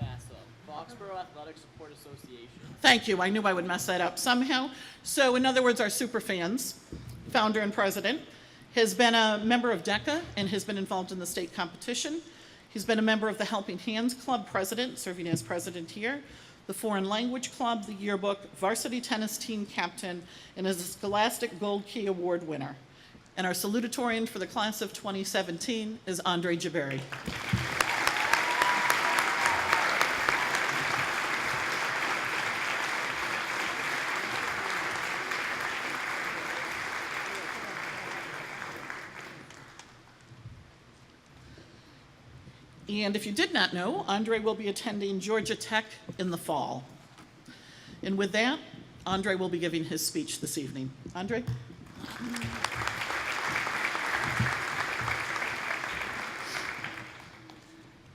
FASA, Foxborough Athletic Support Association. Thank you. I knew I would mess that up somehow. So in other words, our super fans, founder and president, has been a member of DECA and has been involved in the state competition. He's been a member of the Helping Hands Club president, serving as president here, the Foreign Language Club, the Yearbook, varsity tennis team captain, and is a Scholastic Gold Key Award winner. And our salutatorian for the class of 2017 is Andre Jabari. And if you did not know, Andre will be attending Georgia Tech in the fall. And with that, Andre will be giving his speech this evening. Andre?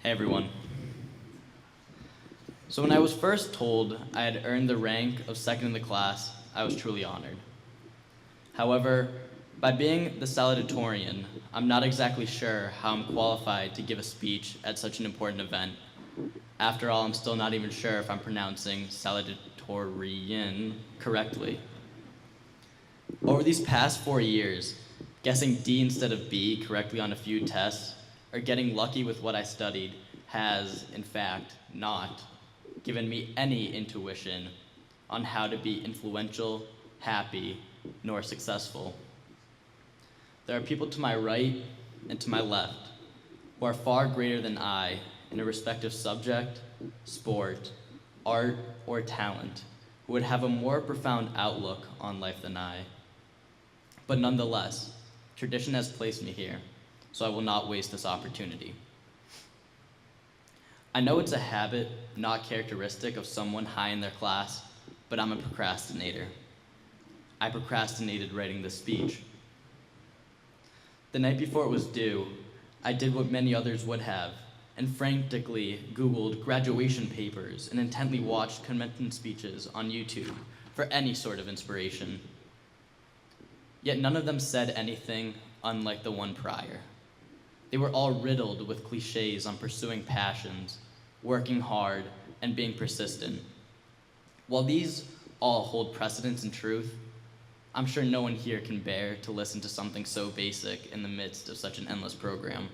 Hey everyone. So when I was first told I had earned the rank of second in the class, I was truly honored. However, by being the salutatorian, I'm not exactly sure how I'm qualified to give a speech at such an important event. After all, I'm still not even sure if I'm pronouncing salutatorian correctly. Over these past 4 years, guessing D instead of B correctly on a few tests, or getting lucky with what I studied has, in fact, not given me any intuition on how to be influential, happy, nor successful. There are people to my right and to my left who are far greater than I in a respective subject, sport, art, or talent, who would have a more profound outlook on life than I. But nonetheless, tradition has placed me here, so I will not waste this opportunity. I know it's a habit not characteristic of someone high in their class, but I'm a procrastinator. I procrastinated writing this speech. The night before it was due, I did what many others would have, and frantically Googled graduation papers and intently watched commencement speeches on YouTube for any sort of inspiration. Yet none of them said anything unlike the one prior. They were all riddled with cliches on pursuing passions, working hard, and being persistent. While these all hold precedence in truth, I'm sure no one here can bear to listen to something so basic in the midst of such an endless program.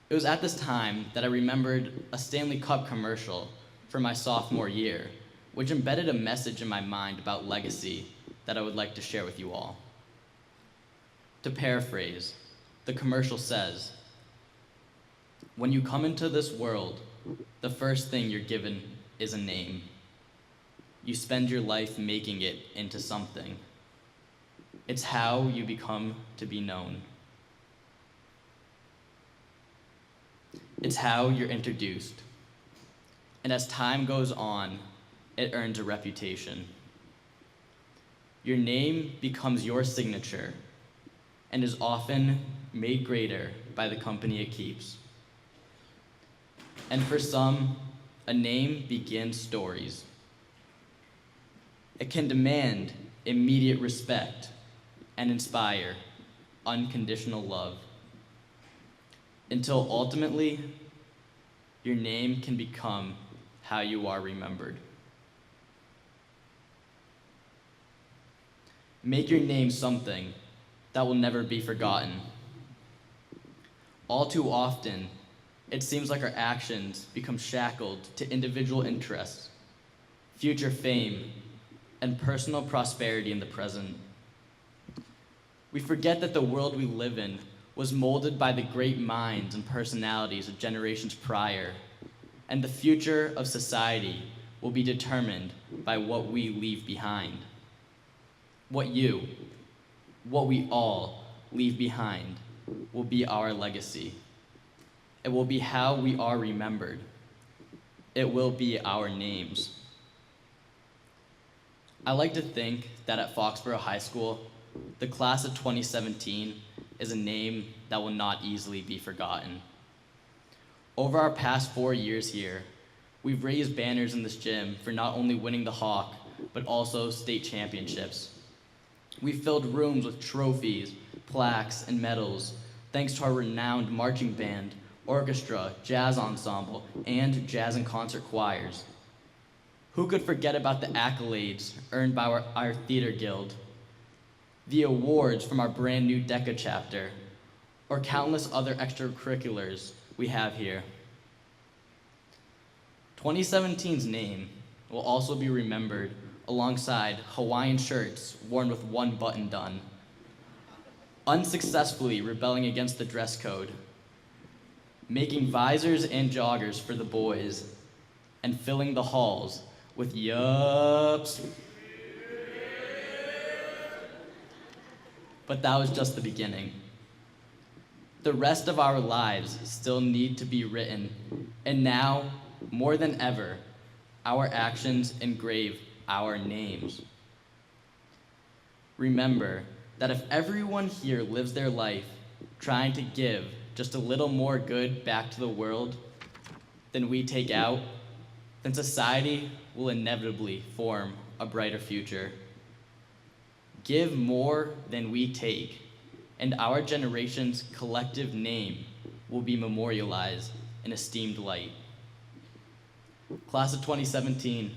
It was at this time that I remembered a Stanley Cup commercial for my sophomore year, which embedded a message in my mind about legacy that I would like to share with you all. To paraphrase, the commercial says, "When you come into this world, the first thing you're given is a name. You spend your life making it into something. It's how you become to be known. It's how you're introduced. And as time goes on, it earns a reputation. Your name becomes your signature and is often made greater by the company it keeps. And for some, a name begins stories. It can demand immediate respect and inspire unconditional love, until ultimately, your name can become how you are remembered. Make your name something that will never be forgotten. All too often, it seems like our actions become shackled to individual interests, future fame, and personal prosperity in the present. We forget that the world we live in was molded by the great minds and personalities of generations prior, and the future of society will be determined by what we leave behind. What we all leave behind will be our legacy. It will be how we are remembered. It will be our names. I like to think that at Foxborough High School, the class of 2017 is a name that will not easily be forgotten. Over our past 4 years here, we've raised banners in this gym for not only winning the Hawk, but also state championships. We've filled rooms with trophies, plaques, and medals, thanks to our renowned marching band, orchestra, jazz ensemble, and jazz and concert choirs. Who could forget about the accolades earned by our theater guild, the awards from our brand new DECA chapter, or countless other extracurriculars we have here. 2017's name will also be remembered alongside Hawaiian shirts worn with one button done, unsuccessfully rebelling against the dress code, making visors and joggers for the boys, and filling the halls with yups. But that was just the beginning. The rest of our lives still need to be written, and now, more than ever, our actions engrave our names. Remember that if everyone here lives their life trying to give just a little more good back to the world than we take out, then society will inevitably form a brighter future. Give more than we take, and our generation's collective name will be memorialized in esteemed light. Class of 2017,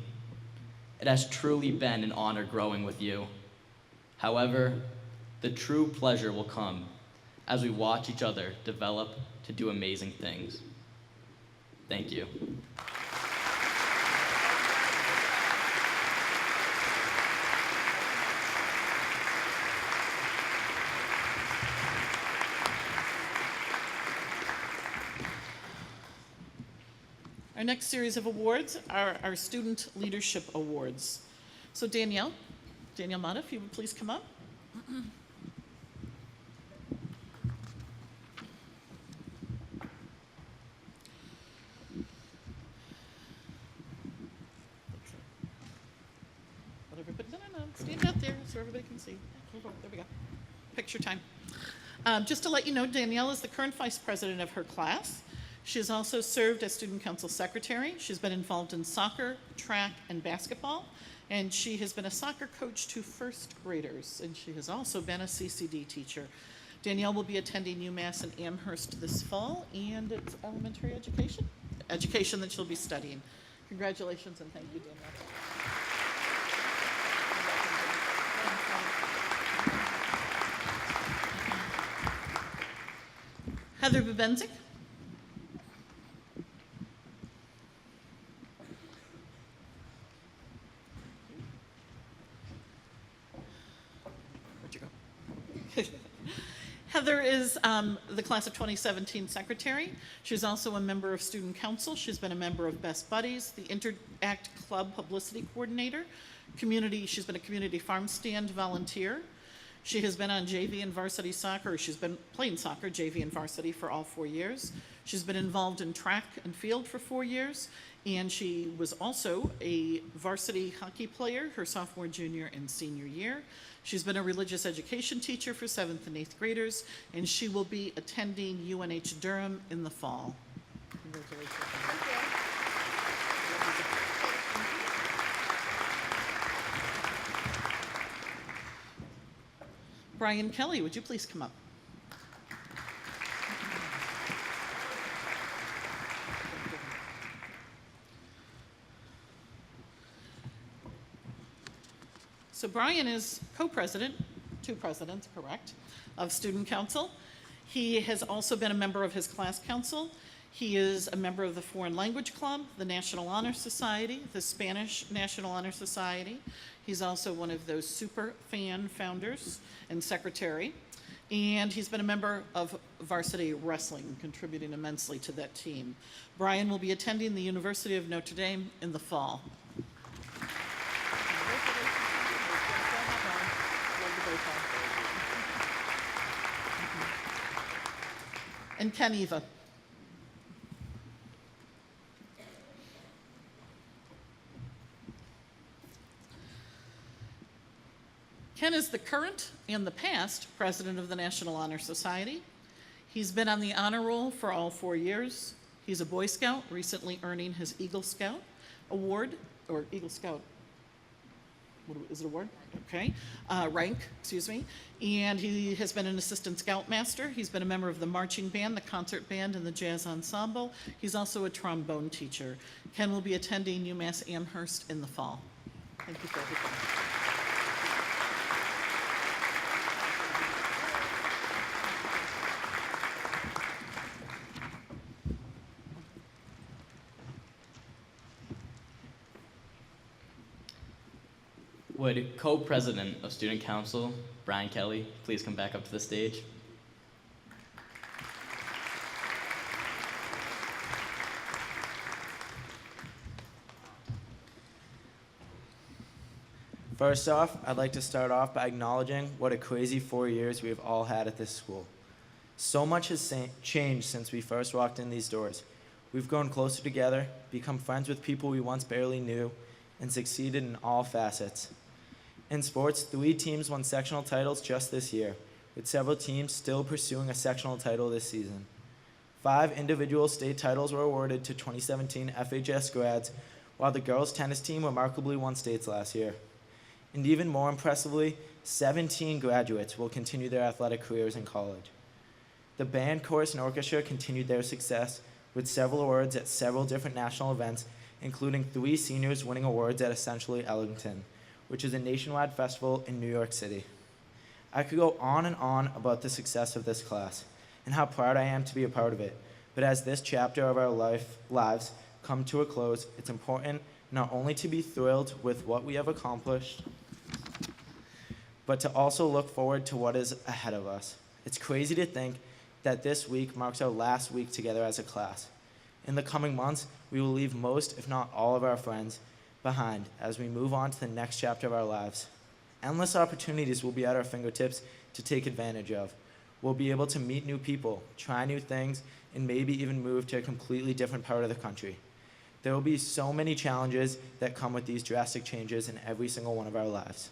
it has truly been an honor growing with you. However, the true pleasure will come as we watch each other develop to do amazing things. Thank you. Our next series of awards are our Student Leadership Awards. So Danielle Mata, if you would please come up. No, stand out there so everybody can see. There we go. Picture time. Just to let you know, Danielle is the current vice president of her class. She has also served as student council secretary. She's been involved in soccer, track, and basketball, and she has been a soccer coach to first graders, and she has also been a CCD teacher. Danielle will be attending UMass in Amherst this fall, and it's elementary education that she'll be studying. Congratulations, and thank you, Danielle. Heather Bubenzik. Heather is the class of 2017 secretary. She's also a member of student council. She's been a member of Best Buddies, the Interact Club publicity coordinator, she's been a community farm stand volunteer. She has been on JV and varsity soccer, she's been playing soccer, JV and varsity for all 4 years. She's been involved in track and field for 4 years, and she was also a varsity hockey player her sophomore, junior, and senior year. She's been a religious education teacher for 7th and 8th graders, and she will be attending UNH Durham in the fall. Congratulations. Brian Kelly, would you please come up? So Brian is co-president, 2 presidents, correct, of Student Council. He has also been a member of his class council. He is a member of the Foreign Language Club, the National Honor Society, the Spanish National Honor Society. He's also one of those super fan founders and secretary. And he's been a member of varsity wrestling, contributing immensely to that team. Brian will be attending the University of Notre Dame in the fall. And Ken Eva. Ken is the current and the past president of the National Honor Society. He's been on the honor roll for all 4 years. He's a Boy Scout, recently earning his Eagle Scout award, or Eagle Scout, is it a word? Okay, rank, excuse me. And he has been an assistant scoutmaster. He's been a member of the marching band, the concert band, and the jazz ensemble. He's also a trombone teacher. Ken will be attending UMass Amherst in the fall. Thank you for everything. Would co-president of Student Council, Brian Kelly, please come back up to the stage? First off, I'd like to start off by acknowledging what a crazy 4 years we've all had at this school. So much has changed since we first walked in these doors. We've grown closer together, become friends with people we once barely knew, and succeeded in all facets. In sports, 3 teams won sectional titles just this year, with several teams still pursuing a sectional title this season. 5 individual state titles were awarded to 2017 FHS grads, while the girls' tennis team remarkably won states last year. And even more impressively, 17 graduates will continue their athletic careers in college. The band, chorus, and orchestra continued their success with several awards at several different national events, including 3 seniors winning awards at Essentially Ellington, which is a nationwide festival in New York City. I could go on and on about the success of this class and how proud I am to be a part of it, but as this chapter of our lives come to a close, it's important not only to be thrilled with what we have accomplished, but to also look forward to what is ahead of us. It's crazy to think that this week marks our last week together as a class. In the coming months, we will leave most, if not all, of our friends behind as we move on to the next chapter of our lives. Endless opportunities will be at our fingertips to take advantage of. We'll be able to meet new people, try new things, and maybe even move to a completely different part of the country. There will be so many challenges that come with these drastic changes in every single one of our lives.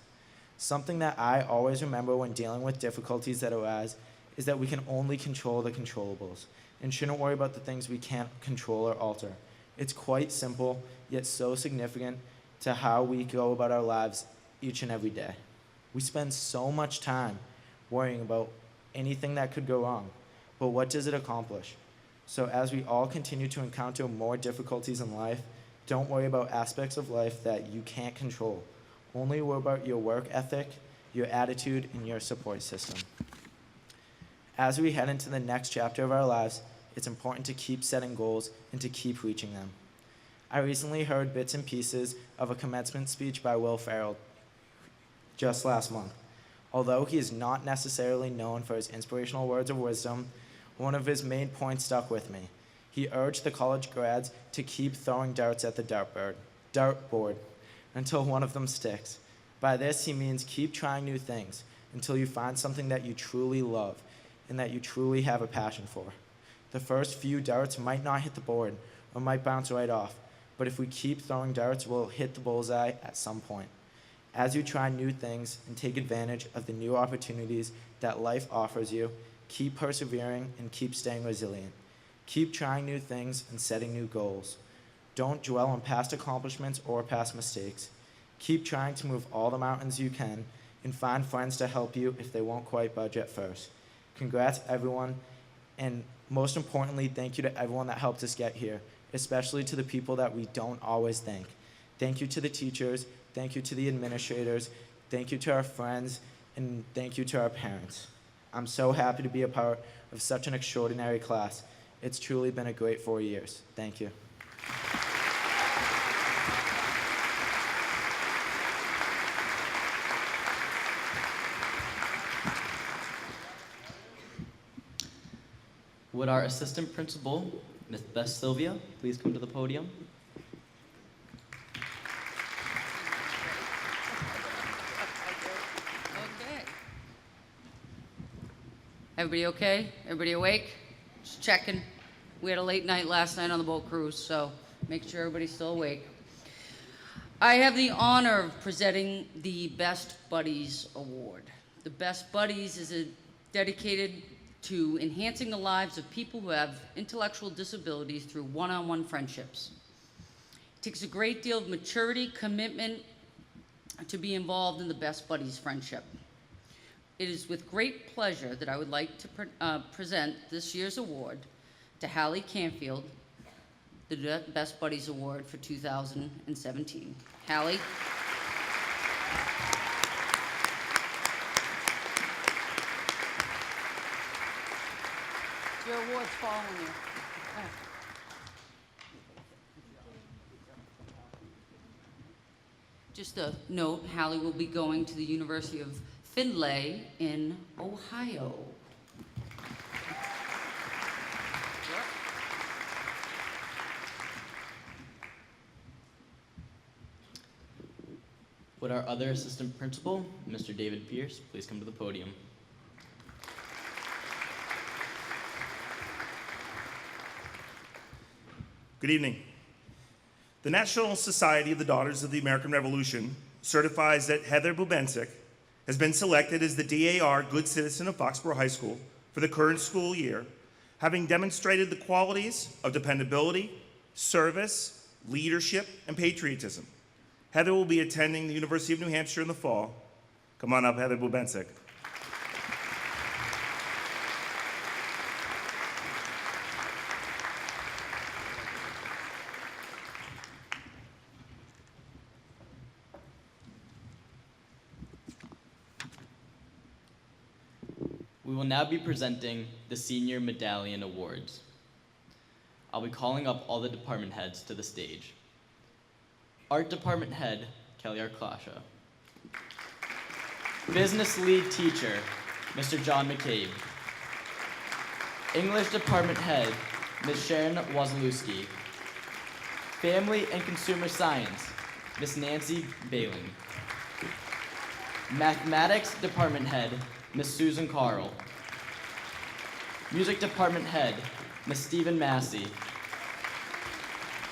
Something that I always remember when dealing with difficulties that arise is that we can only control the controllables and shouldn't worry about the things we can't control or alter. It's quite simple, yet so significant to how we go about our lives each and every day. We spend so much time worrying about anything that could go wrong, but what does it accomplish? So as we all continue to encounter more difficulties in life, don't worry about aspects of life that you can't control. Only worry about your work ethic, your attitude, and your support system. As we head into the next chapter of our lives, it's important to keep setting goals and to keep reaching them. I recently heard bits and pieces of a commencement speech by Will Ferrell just last month. Although he is not necessarily known for his inspirational words of wisdom, one of his main points stuck with me. He urged the college grads to keep throwing darts at the dartboard until one of them sticks. By this, he means keep trying new things until you find something that you truly love and that you truly have a passion for. The first few darts might not hit the board or might bounce right off, but if we keep throwing darts, we'll hit the bullseye at some point. As you try new things and take advantage of the new opportunities that life offers you, keep persevering and keep staying resilient. Keep trying new things and setting new goals. Don't dwell on past accomplishments or past mistakes. Keep trying to move all the mountains you can and find friends to help you if they won't quite budge at first. Congrats, everyone, and most importantly, thank you to everyone that helped us get here, especially to the people that we don't always thank. Thank you to the teachers, thank you to the administrators, thank you to our friends, and thank you to our parents. I'm so happy to be a part of such an extraordinary class. It's truly been a great 4 years. Thank you. Would our assistant principal, Ms. Beth Sylvia, please come to the podium? Okay. Everybody okay? Everybody awake? Just checking. We had a late night last night on the boat cruise, so make sure everybody's still awake. I have the honor of presenting the Best Buddies Award. The Best Buddies is dedicated to enhancing the lives of people who have intellectual disabilities through one-on-one friendships. It takes a great deal of maturity, commitment to be involved in the Best Buddies friendship. It is with great pleasure that I would like to present this year's award to Hallie Canfield, the Best Buddies Award for 2017. Hallie. Your award's following you. Just a note, Hallie will be going to the University of Findlay in Ohio. Would our other assistant principal, Mr. David Pierce, please come to the podium? Good evening. The National Society of the Daughters of the American Revolution certifies that Heather Bubensic has been selected as the DAR Good Citizen of Foxborough High School for the current school year, having demonstrated the qualities of dependability, service, leadership, and patriotism. Heather will be attending the University of New Hampshire in the fall. Come on up, Heather Bubensic. We will now be presenting the Senior Medallion Awards. I'll be calling up all the department heads to the stage. Art Department Head, Kelly Arklasha. Business Lead Teacher, Mr. John McCabe. English Department Head, Ms. Sharon Wazalewski. Family and Consumer Science, Ms. Nancy Baling. Mathematics Department Head, Ms. Susan Carl. Music Department Head, Ms. Stephen Massey.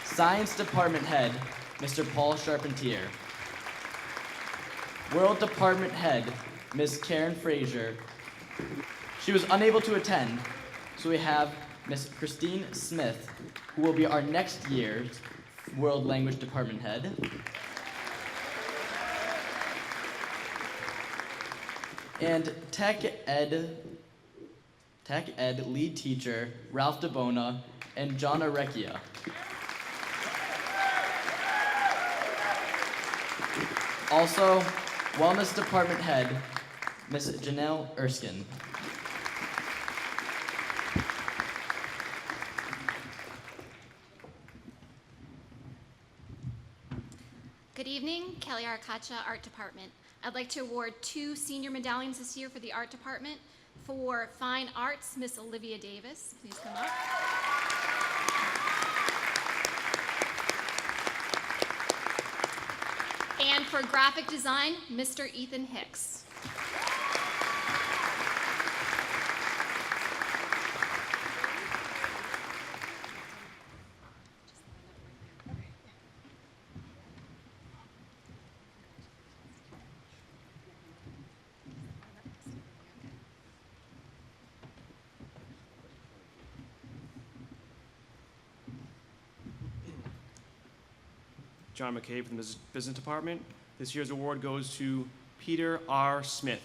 Science Department Head, Mr. Paul Charpentier. World Department Head, Ms. Karen Frazier. She was unable to attend, so we have Ms. Christine Smith, who will be our next year's World Language Department Head. And Tech Ed Lead Teacher, Ralph DeBona and John Arecchia. Also, Wellness Department Head, Ms. Janelle Erskine. Good evening, Kelly Arcacha, Art Department. I'd like to award 2 senior medallions this year for the Art Department. For Fine Arts, Miss Olivia Davis, please come up. And for Graphic Design, Mr. Ethan Hicks. John McCabe from the Business Department. This year's award goes to Peter R. Smith.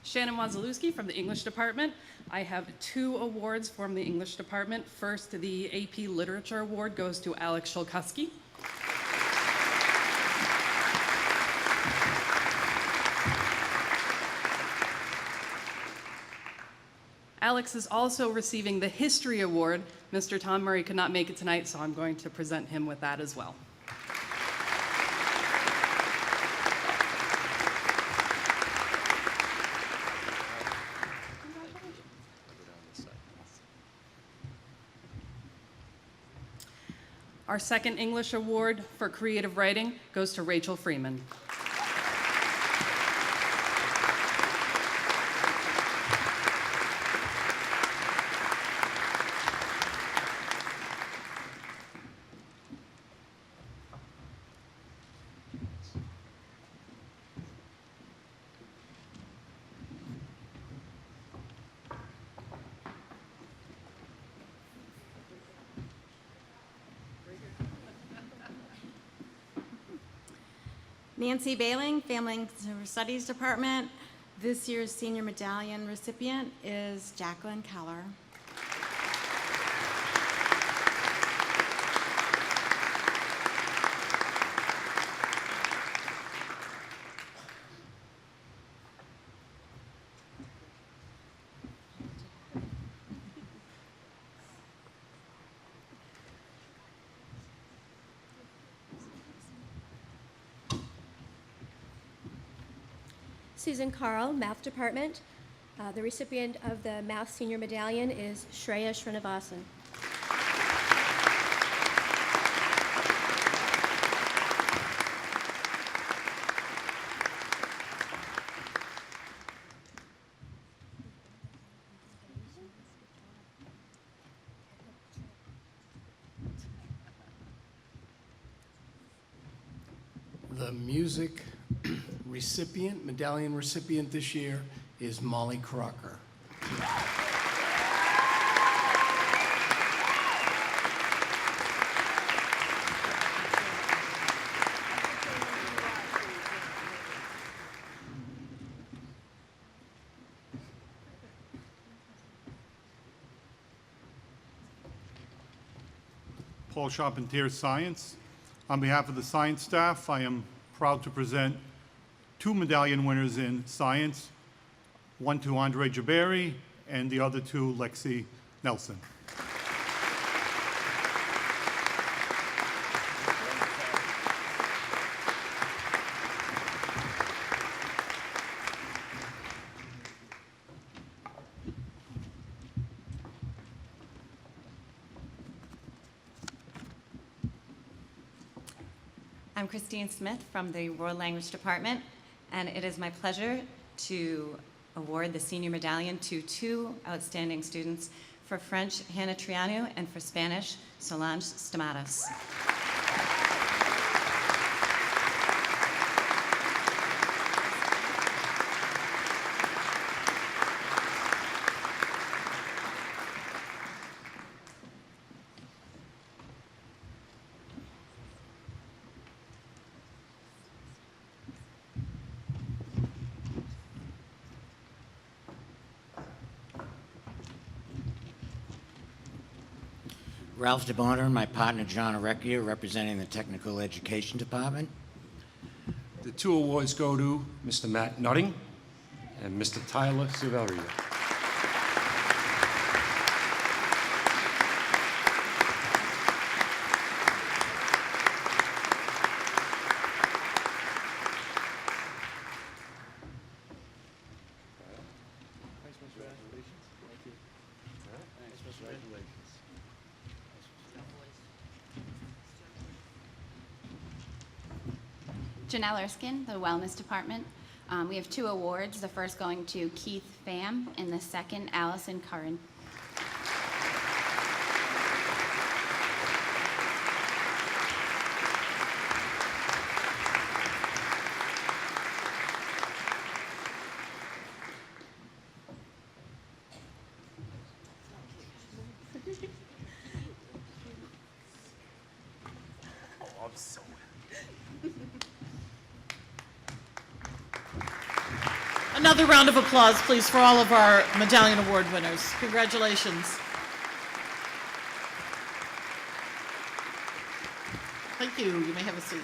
Shannon Wazalewski from the English Department. I have 2 awards from the English Department. First, the AP Literature Award goes to Alex Shulkuski. Alex is also receiving the History Award. Mr. Tom Murray could not make it tonight, so I'm going to present him with that as well. Our second English award for creative writing goes to Rachel Freeman. Nancy Bailing, Family and Consumer Studies Department. This year's senior medallion recipient is Jacqueline Keller. Susan Carl, Math Department. The recipient of the Math Senior Medallion is Shreya Srinivasan. The music medallion recipient this year is Molly Crocker. Paul Charpentier, Science. On behalf of the science staff, I am proud to present 2 medallion winners in science, one to Andre Jabari and the other to Lexi Nelson. I'm Christine Smith from the World Language Department, and it is my pleasure to award the senior medallion to 2 outstanding students. For French, Hannah Triano, and for Spanish, Solange Stamatos. Ralph DeBonner and my partner John Arecchia, representing the Technical Education Department. The 2 awards go to Mr. Matt Nutting and Mr. Tyler Silveria. Janelle Erskine, the Wellness Department. We have 2 awards, the first going to Keith Pham and the second Allison Curran. Another round of applause, please, for all of our Medallion Award winners. Congratulations. Thank you. You may have a seat.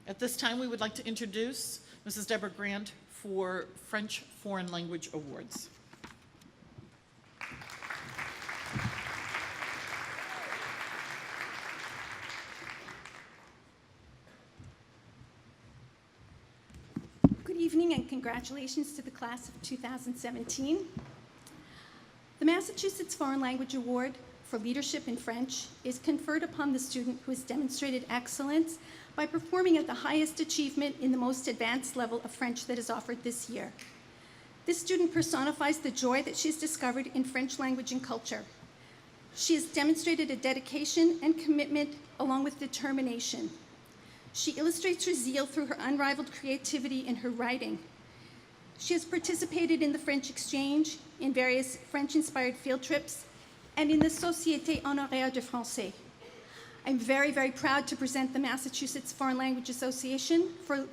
At this time, we would like to introduce Mrs. Deborah Grant for French Foreign Language Awards. evening and congratulations to the class of 2017. The Massachusetts Foreign Language Award for Leadership in French is conferred upon the student who has demonstrated excellence by performing at the highest achievement in the most advanced level of French that is offered this year. This student personifies the joy that she's discovered in French language and culture. She has demonstrated a dedication and commitment along with determination. She illustrates her zeal through her unrivaled creativity in her writing. She has participated in the French exchange, in various French-inspired field trips, and in the Société Honoraire de Français. I'm very, very proud to present the Massachusetts Foreign Language Association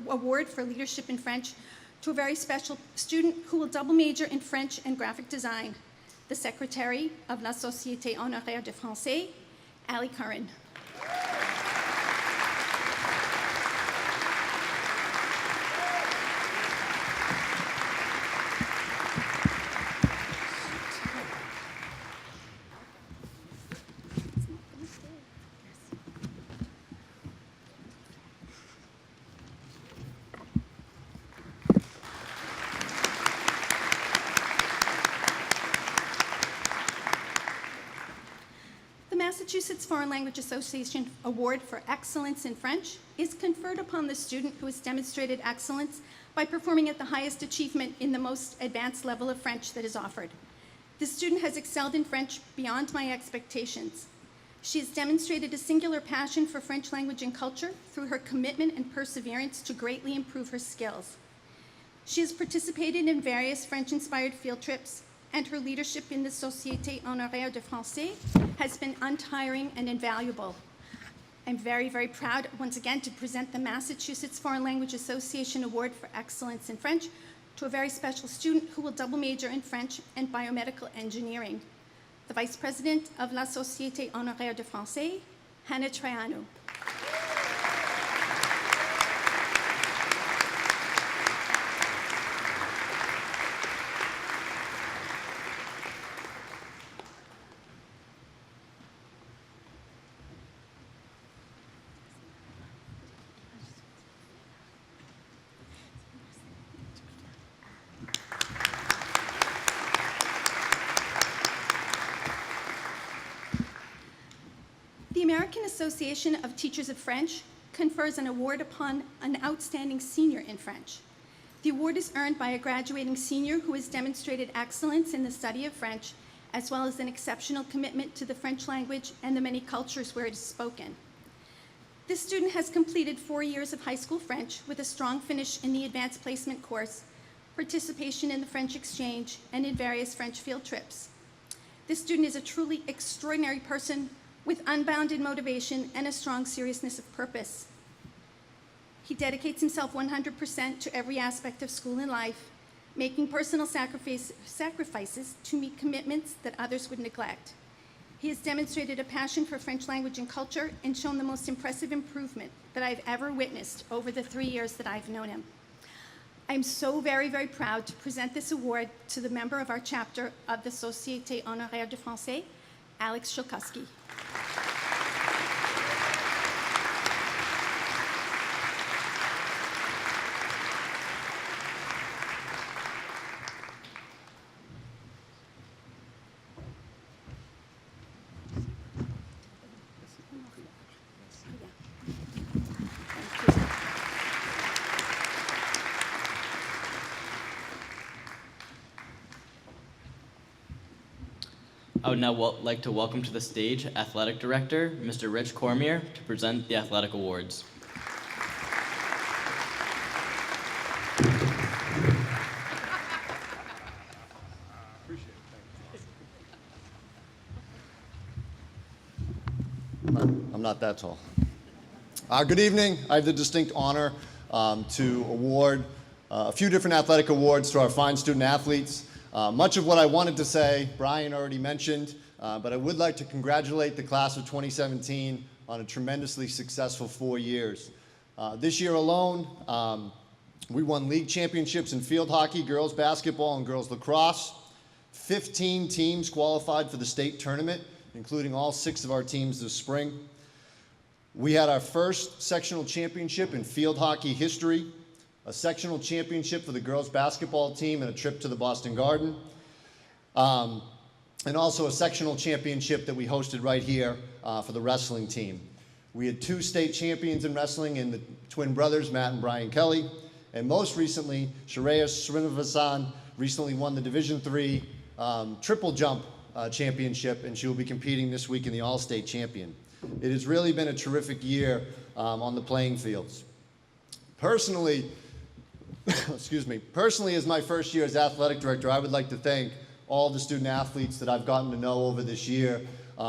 Award for Leadership in French to a very special student who will double major in French and graphic design, the Secretary of La Société Honoraire de Français, Ali Curran. Massachusetts Foreign Language Association Award for Excellence in French is conferred upon the student who has demonstrated excellence by performing at the highest achievement in the most advanced level of French that is offered. This student has excelled in French beyond my expectations. She has demonstrated a singular passion for French language and culture through her commitment and perseverance to greatly improve her skills. She has participated in various French-inspired field trips, and her leadership in the Société Honoraire de Français has been untiring and invaluable. I'm very, very proud once again to present the Massachusetts Foreign Language Association Award for Excellence in French to a very special student who will double major in French and biomedical engineering, the Vice President of La Société Honoraire de Français, Hannah Traianu. The American Association of Teachers of French confers an award upon an outstanding senior in French. The award is earned by a graduating senior who has demonstrated excellence in the study of French, as well as an exceptional commitment to the French language and the many cultures where it is spoken. This student has completed 4 years of high school French with a strong finish in the advanced placement course, participation in the French exchange, and in various French field trips. This student is a truly extraordinary person with unbounded motivation and a strong seriousness of purpose. He dedicates himself 100% to every aspect of school and life, making personal sacrifices to meet commitments that others would neglect. He has demonstrated a passion for French language and culture and shown the most impressive improvement that I've ever witnessed over the 3 years that I've known him. I'm so very, very proud to present this award to the member of our chapter of the Société Honoraire de Français, Alex Shilkowski. I would now like to welcome to the stage Athletic Director, Mr. Rich Cormier, to present the athletic awards. I'm not that tall. Good evening. I have the distinct honor to award a few different athletic awards to our fine student athletes. Much of what I wanted to say, Brian already mentioned, but I would like to congratulate the class of 2017 on a tremendously successful 4 years. This year alone, we won league championships in field hockey, girls basketball, and girls lacrosse. 15 teams qualified for the state tournament, including all 6 of our teams this spring. We had our first sectional championship in field hockey history. a sectional championship for the girls basketball team and a trip to the Boston Garden, and also a sectional championship that we hosted right here for the wrestling team. We had 2 state champions in wrestling in the twin brothers, Matt and Brian Kelly, and most recently, Shreya Srinivasan recently won the Division III triple jump championship, and she will be competing this week in the All-State Champion. It has really been a terrific year on the playing fields. Personally, personally, as my first year as athletic director, I would like to thank all the student athletes that I've gotten to know over this year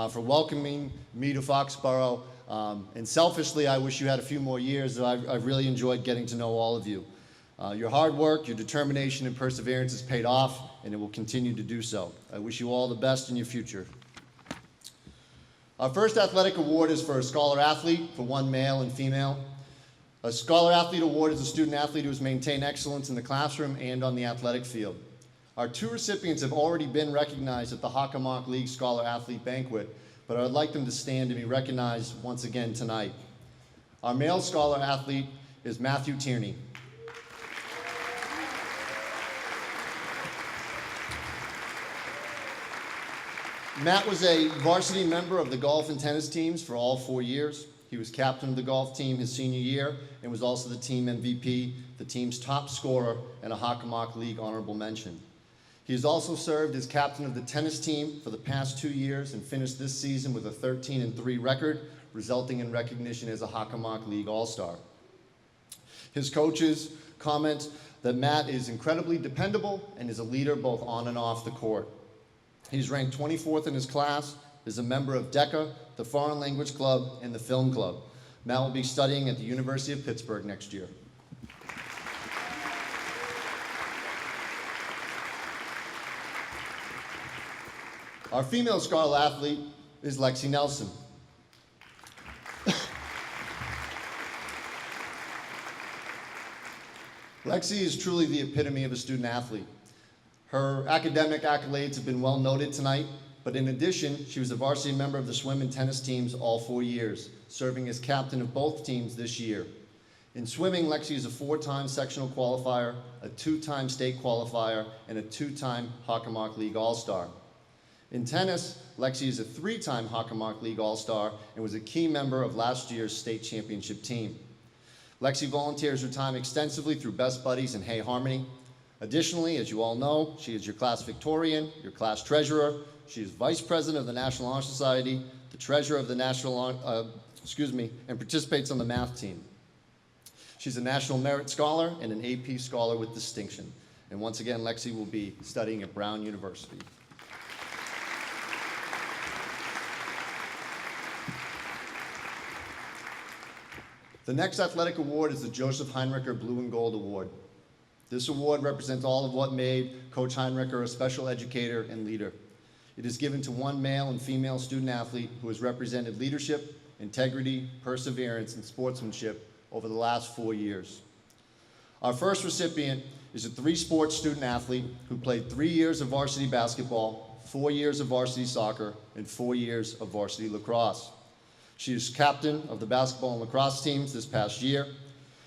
for welcoming me to Foxborough. And selfishly, I wish you had a few more years. I've really enjoyed getting to know all of you. Your hard work, your determination, and perseverance has paid off, and it will continue to do so. I wish you all the best in your future. Our first athletic award is for a scholar athlete, for one male and female. A scholar athlete award is a student athlete who has maintained excellence in the classroom and on the athletic field. Our 2 recipients have already been recognized at the Hockomock League Scholar Athlete Banquet, but I would like them to stand to be recognized once again tonight. Our male scholar athlete is Matthew Tierney. Matt was a varsity member of the golf and tennis teams for all 4 years. He was captain of the golf team his senior year and was also the team MVP, the team's top scorer, and a Hockomock League honorable mention. He has also served as captain of the tennis team for the past 2 years and finished this season with a 13-3 record, resulting in recognition as a Hockomock League All-Star. His coaches comment that Matt is incredibly dependable and is a leader both on and off the court. He's ranked 24th in his class, is a member of DECA, the Foreign Language Club, and the Film Club. Matt will be studying at the University of Pittsburgh next year. Our female scholar athlete is Lexi Nelson. Lexi is truly the epitome of a student athlete. Her academic accolades have been well noted tonight, but in addition, she was a varsity member of the swim and tennis teams all 4 years, serving as captain of both teams this year. In swimming, Lexi is a 4-time sectional qualifier, a 2-time state qualifier, and a 2-time Hockomock League All-Star. In tennis, Lexi is a 3-time Hockomock League All-Star and was a key member of last year's state championship team. Lexi volunteers her time extensively through Best Buddies and Hey Harmony. Additionally, as you all know, she is your class Victorian, your class treasurer. She is vice president of the National Honor Society, the treasurer of the and participates on the math team. She's a National Merit Scholar and an AP Scholar with distinction. And once again, Lexi will be studying at Brown University. The next athletic award is the Joseph Heinricher Blue and Gold Award. This award represents all of what made Coach Heinricher a special educator and leader. It is given to one male and female student athlete who has represented leadership, integrity, perseverance, and sportsmanship over the last 4 years. Our first recipient is a 3-sport student athlete who played 3 years of varsity basketball, 4 years of varsity soccer, and 4 years of varsity lacrosse. She is captain of the basketball and lacrosse teams this past year.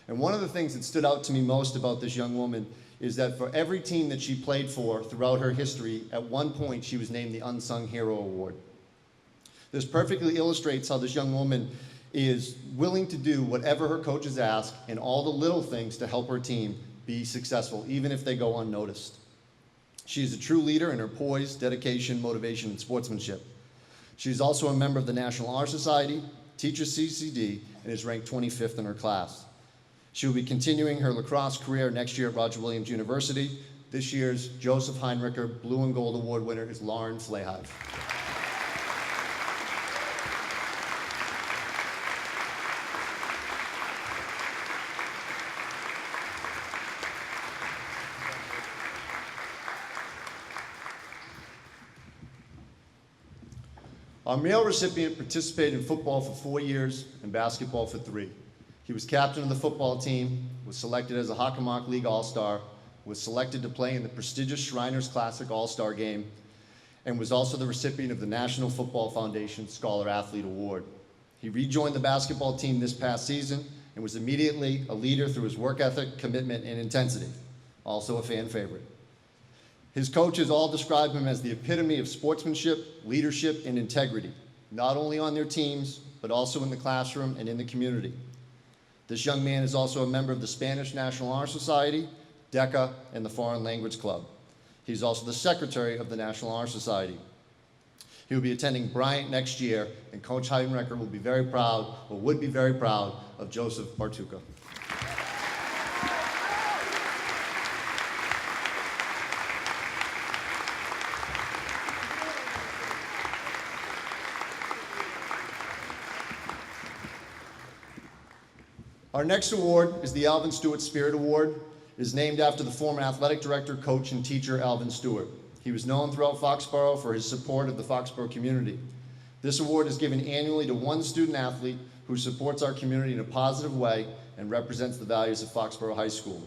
And one of the things that stood out to me most about this young woman is that for every team that she played for throughout her history, at one point she was named the Unsung Hero Award. This perfectly illustrates how this young woman is willing to do whatever her coaches ask and all the little things to help her team be successful, even if they go unnoticed. She is a true leader in her poise, dedication, motivation, and sportsmanship. She is also a member of the National Honor Society, teaches CCD, and is ranked 25th in her class. She will be continuing her lacrosse career next year at Roger Williams University. This year's Joseph Heinricher Blue and Gold Award winner is Lauren Flahive. Our male recipient participated in football for 4 years and basketball for 3. He was captain of the football team, was selected as a Hockomock League All-Star, was selected to play in the prestigious Shriners Classic All-Star Game, and was also the recipient of the National Football Foundation Scholar Athlete Award. He rejoined the basketball team this past season and was immediately a leader through his work ethic, commitment, and intensity. Also a fan favorite. His coaches all describe him as the epitome of sportsmanship, leadership, and integrity, not only on their teams, but also in the classroom and in the community. This young man is also a member of the Spanish National Honor Society, DECA, and the Foreign Language Club. He's also the secretary of the National Honor Society. He will be attending Bryant next year, and Coach Heidenrecker will be very proud, or would be very proud, of Joseph Bartuca. Our next award is the Alvin Stewart Spirit Award. It is named after the former athletic director, coach, and teacher Alvin Stewart. He was known throughout Foxborough for his support of the Foxborough community. This award is given annually to one student athlete who supports our community in a positive way and represents the values of Foxborough High School.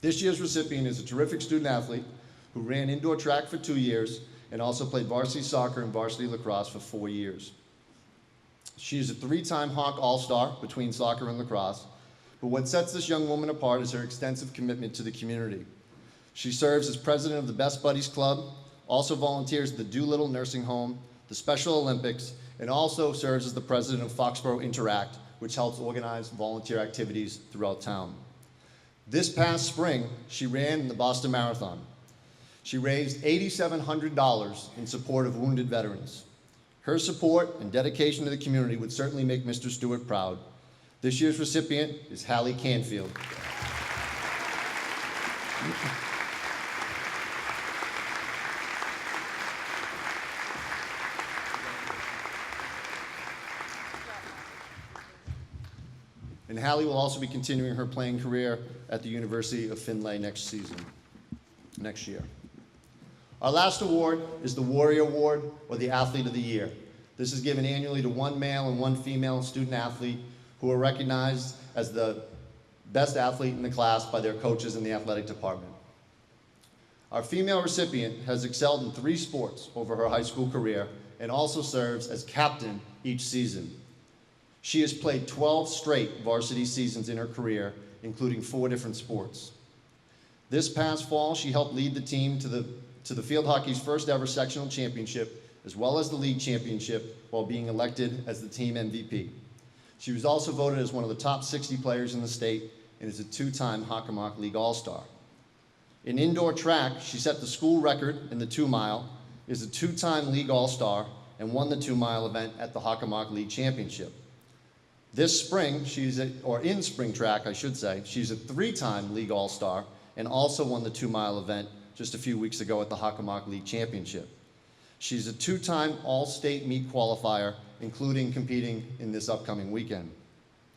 This year's recipient is a terrific student athlete who ran indoor track for 2 years and also played varsity soccer and varsity lacrosse for 4 years. She is a 3-time Hawk All-Star between soccer and lacrosse, but what sets this young woman apart is her extensive commitment to the community. She serves as president of the Best Buddies Club, also volunteers at the Doolittle Nursing Home, the Special Olympics, and also serves as the president of Foxborough Interact, which helps organize volunteer activities throughout town. This past spring, she ran in the Boston Marathon. She raised $8,700 in support of wounded veterans. Her support and dedication to the community would certainly make Mr. Stewart proud. This year's recipient is Hallie Canfield. And Hallie will also be continuing her playing career at the University of Findlay next year. Our last award is the Warrior Award, or the Athlete of the Year. This is given annually to one male and one female student athlete who are recognized as the best athlete in the class by their coaches in the athletic department. Our female recipient has excelled in 3 sports over her high school career and also serves as captain each season. She has played 12 straight varsity seasons in her career, including 4 different sports. This past fall, she helped lead the team to the field hockey's first ever sectional championship, as well as the league championship, while being elected as the team MVP. She was also voted as one of the top 60 players in the state and is a 2-time Hockomock League All-Star. In indoor track, she set the school record in the 2-mile, is a 2-time League All-Star, and won the 2-mile event at the Hockomock League Championship. This spring, in spring track, I should say, she's a 3-time League All-Star and also won the 2-mile event just a few weeks ago at the Hockomock League Championship. She's a 2-time All-State meet qualifier, including competing in this upcoming weekend.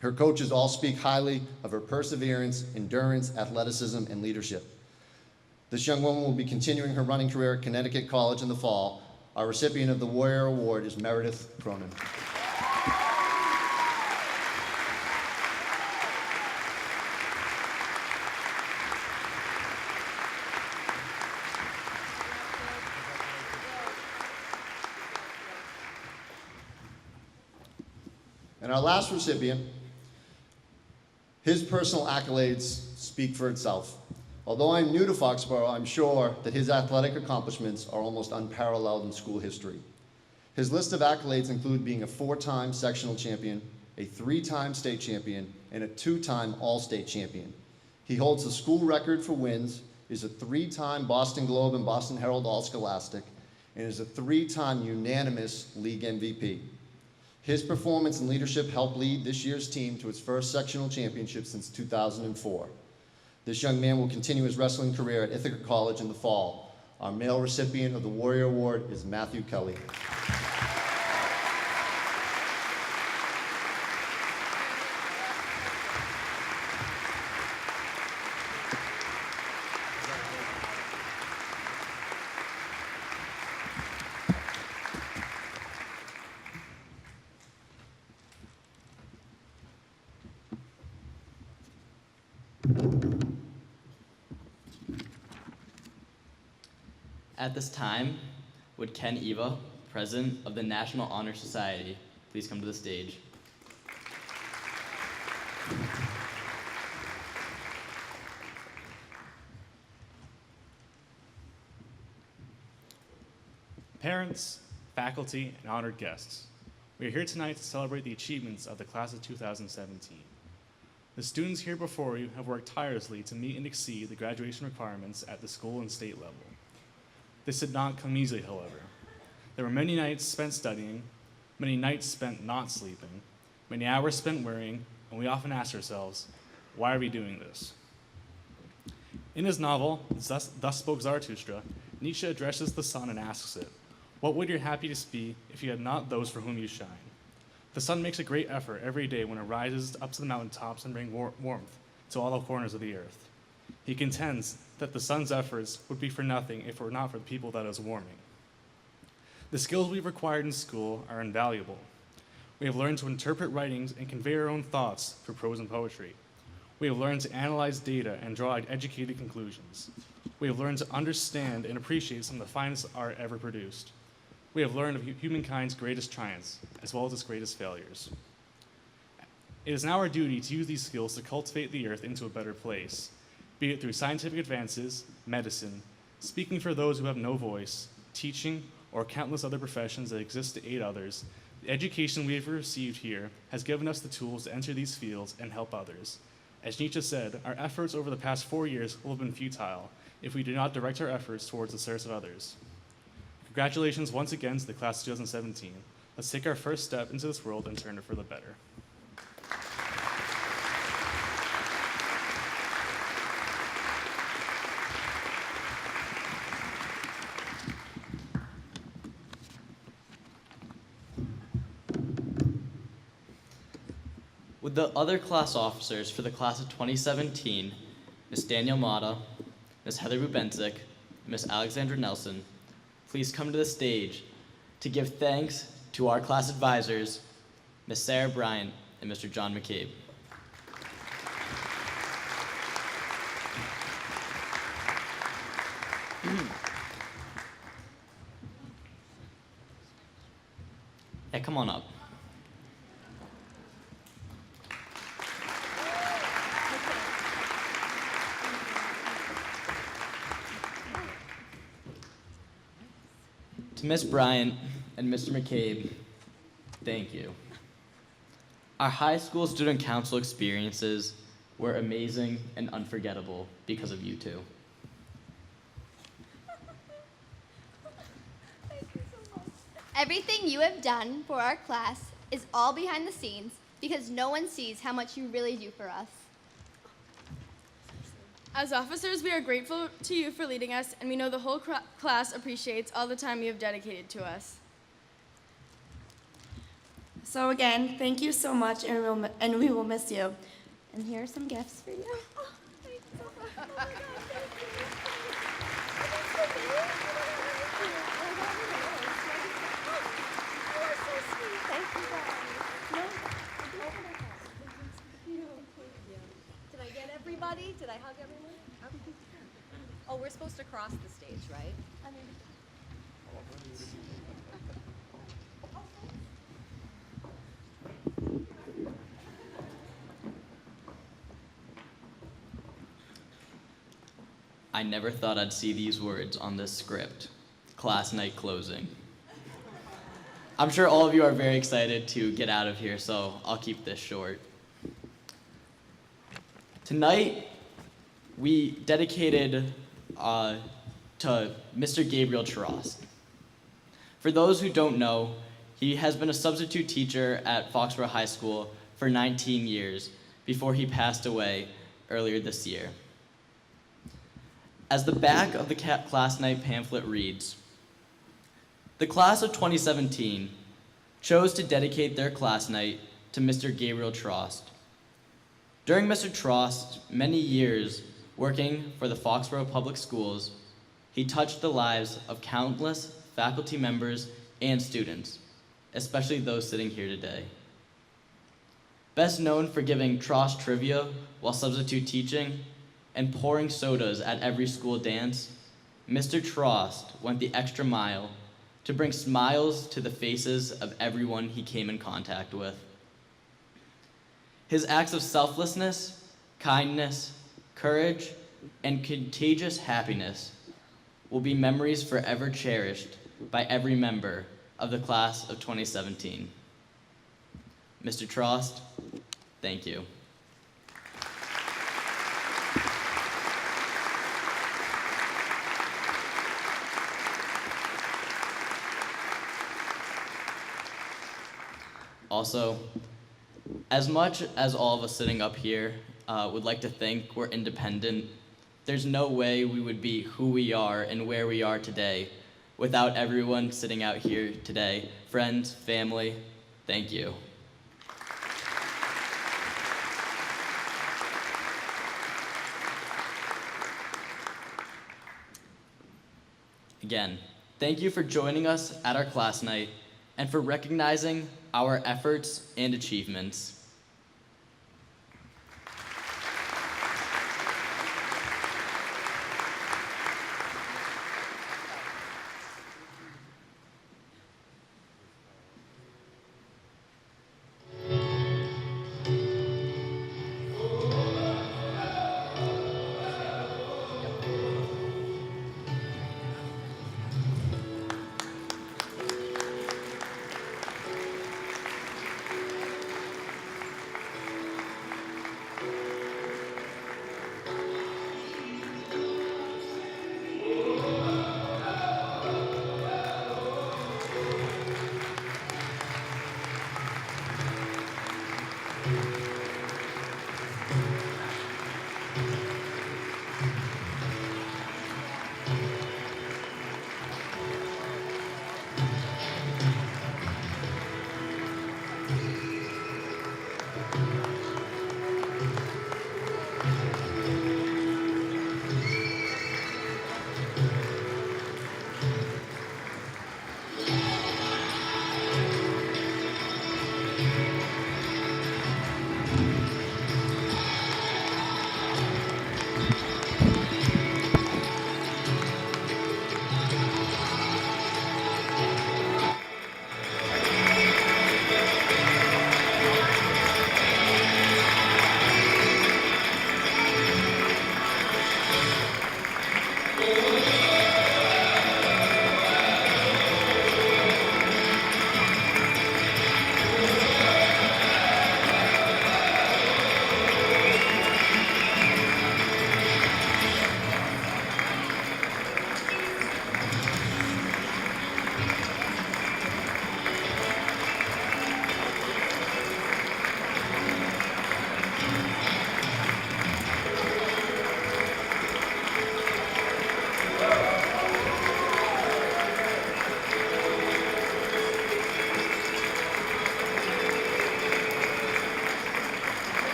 Her coaches all speak highly of her perseverance, endurance, athleticism, and leadership. This young woman will be continuing her running career at Connecticut College in the fall. Our recipient of the Warrior Award is Meredith Cronin. And our last recipient, his personal accolades speak for itself. Although I'm new to Foxborough, I'm sure that his athletic accomplishments are almost unparalleled in school history. His list of accolades include being a 4-time sectional champion, a 3-time state champion, and a 2-time all-state champion. He holds the school record for wins, is a 3-time Boston Globe and Boston Herald All-Scholastic, and is a 3-time unanimous league MVP. His performance and leadership helped lead this year's team to its first sectional championship since 2004. This young man will continue his wrestling career at Ithaca College in the fall. Our male recipient of the Warrior Award is Matthew Kelly. At this time, would Ken Eva, President of the National Honor Society, please come to the stage. Parents, faculty, and honored guests, we are here tonight to celebrate the achievements of the class of 2017. The students here before you have worked tirelessly to meet and exceed the graduation requirements at the school and state level. This did not come easily, however. There were many nights spent studying, many nights spent not sleeping, many hours spent worrying, and we often ask ourselves, why are we doing this? In his novel, Thus Spoke Zarathustra, Nietzsche addresses the sun and asks it, what would your happiness be if you had not those for whom you shine? The sun makes a great effort every day when it rises up to the mountaintops and brings warmth to all the corners of the earth. He contends that the sun's efforts would be for nothing if it were not for the people that is warming. The skills we've acquired in school are invaluable. We have learned to interpret writings and convey our own thoughts through prose and poetry. We have learned to analyze data and draw educated conclusions. We have learned to understand and appreciate some of the finest art ever produced. We have learned of humankind's greatest triumphs, as well as its greatest failures. It is now our duty to use these skills to cultivate the earth into a better place, be it through scientific advances, medicine, speaking for those who have no voice, teaching, or countless other professions that exist to aid others. The education we have received here has given us the tools to enter these fields and help others. As Nietzsche said, our efforts over the past 4 years will have been futile if we do not direct our efforts towards the service of others. Congratulations once again to the class of 2017. Let's take our first step into this world and turn it for the better. Would the other class officers for the class of 2017, Ms. Danielle Mata, Ms. Heather Bubenzik, Ms. Alexandra Nelson, please come to the stage to give thanks to our class advisors, Ms. Sarah Bryant and Mr. John McCabe. Yeah, come on up. To Ms. Bryant and Mr. McCabe, thank you. Our high school student council experiences were amazing and unforgettable because of you two. Everything you have done for our class is all behind the scenes because no one sees how much you really do for us. As officers, we are grateful to you for leading us, and we know the whole class appreciates all the time you have dedicated to us. So again, thank you so much, and we will miss you. And here are some gifts for you. Oh, thank you so much. Oh my God, thank you. Did I get everybody? Did I hug everyone? Oh, we're supposed to cross the stage, right? I never thought I'd see these words on this script, class night closing. I'm sure all of you are very excited to get out of here, so I'll keep this short. Tonight, we dedicated to Mr. Gabriel Charost. For those who don't know, he has been a substitute teacher at Foxborough High School for 19 years before he passed away earlier this year. As the back of the class night pamphlet reads, the class of 2017 chose to dedicate their class night to Mr. Gabriel Charost. During Mr. Charost's many years working for the Foxborough Public Schools, he touched the lives of countless faculty members and students, especially those sitting here today. Best known for giving Charost trivia while substitute teaching and pouring sodas at every school dance, Mr. Charost went the extra mile to bring smiles to the faces of everyone he came in contact with. His acts of selflessness, kindness, courage, and contagious happiness will be memories forever cherished by every member of the class of 2017. Mr. Trost, thank you. Also, as much as all of us sitting up here would like to think we're independent, there's no way we would be who we are and where we are today without everyone sitting out here today. Friends, family, thank you. Again, thank you for joining us at our class night and for recognizing our efforts and achievements.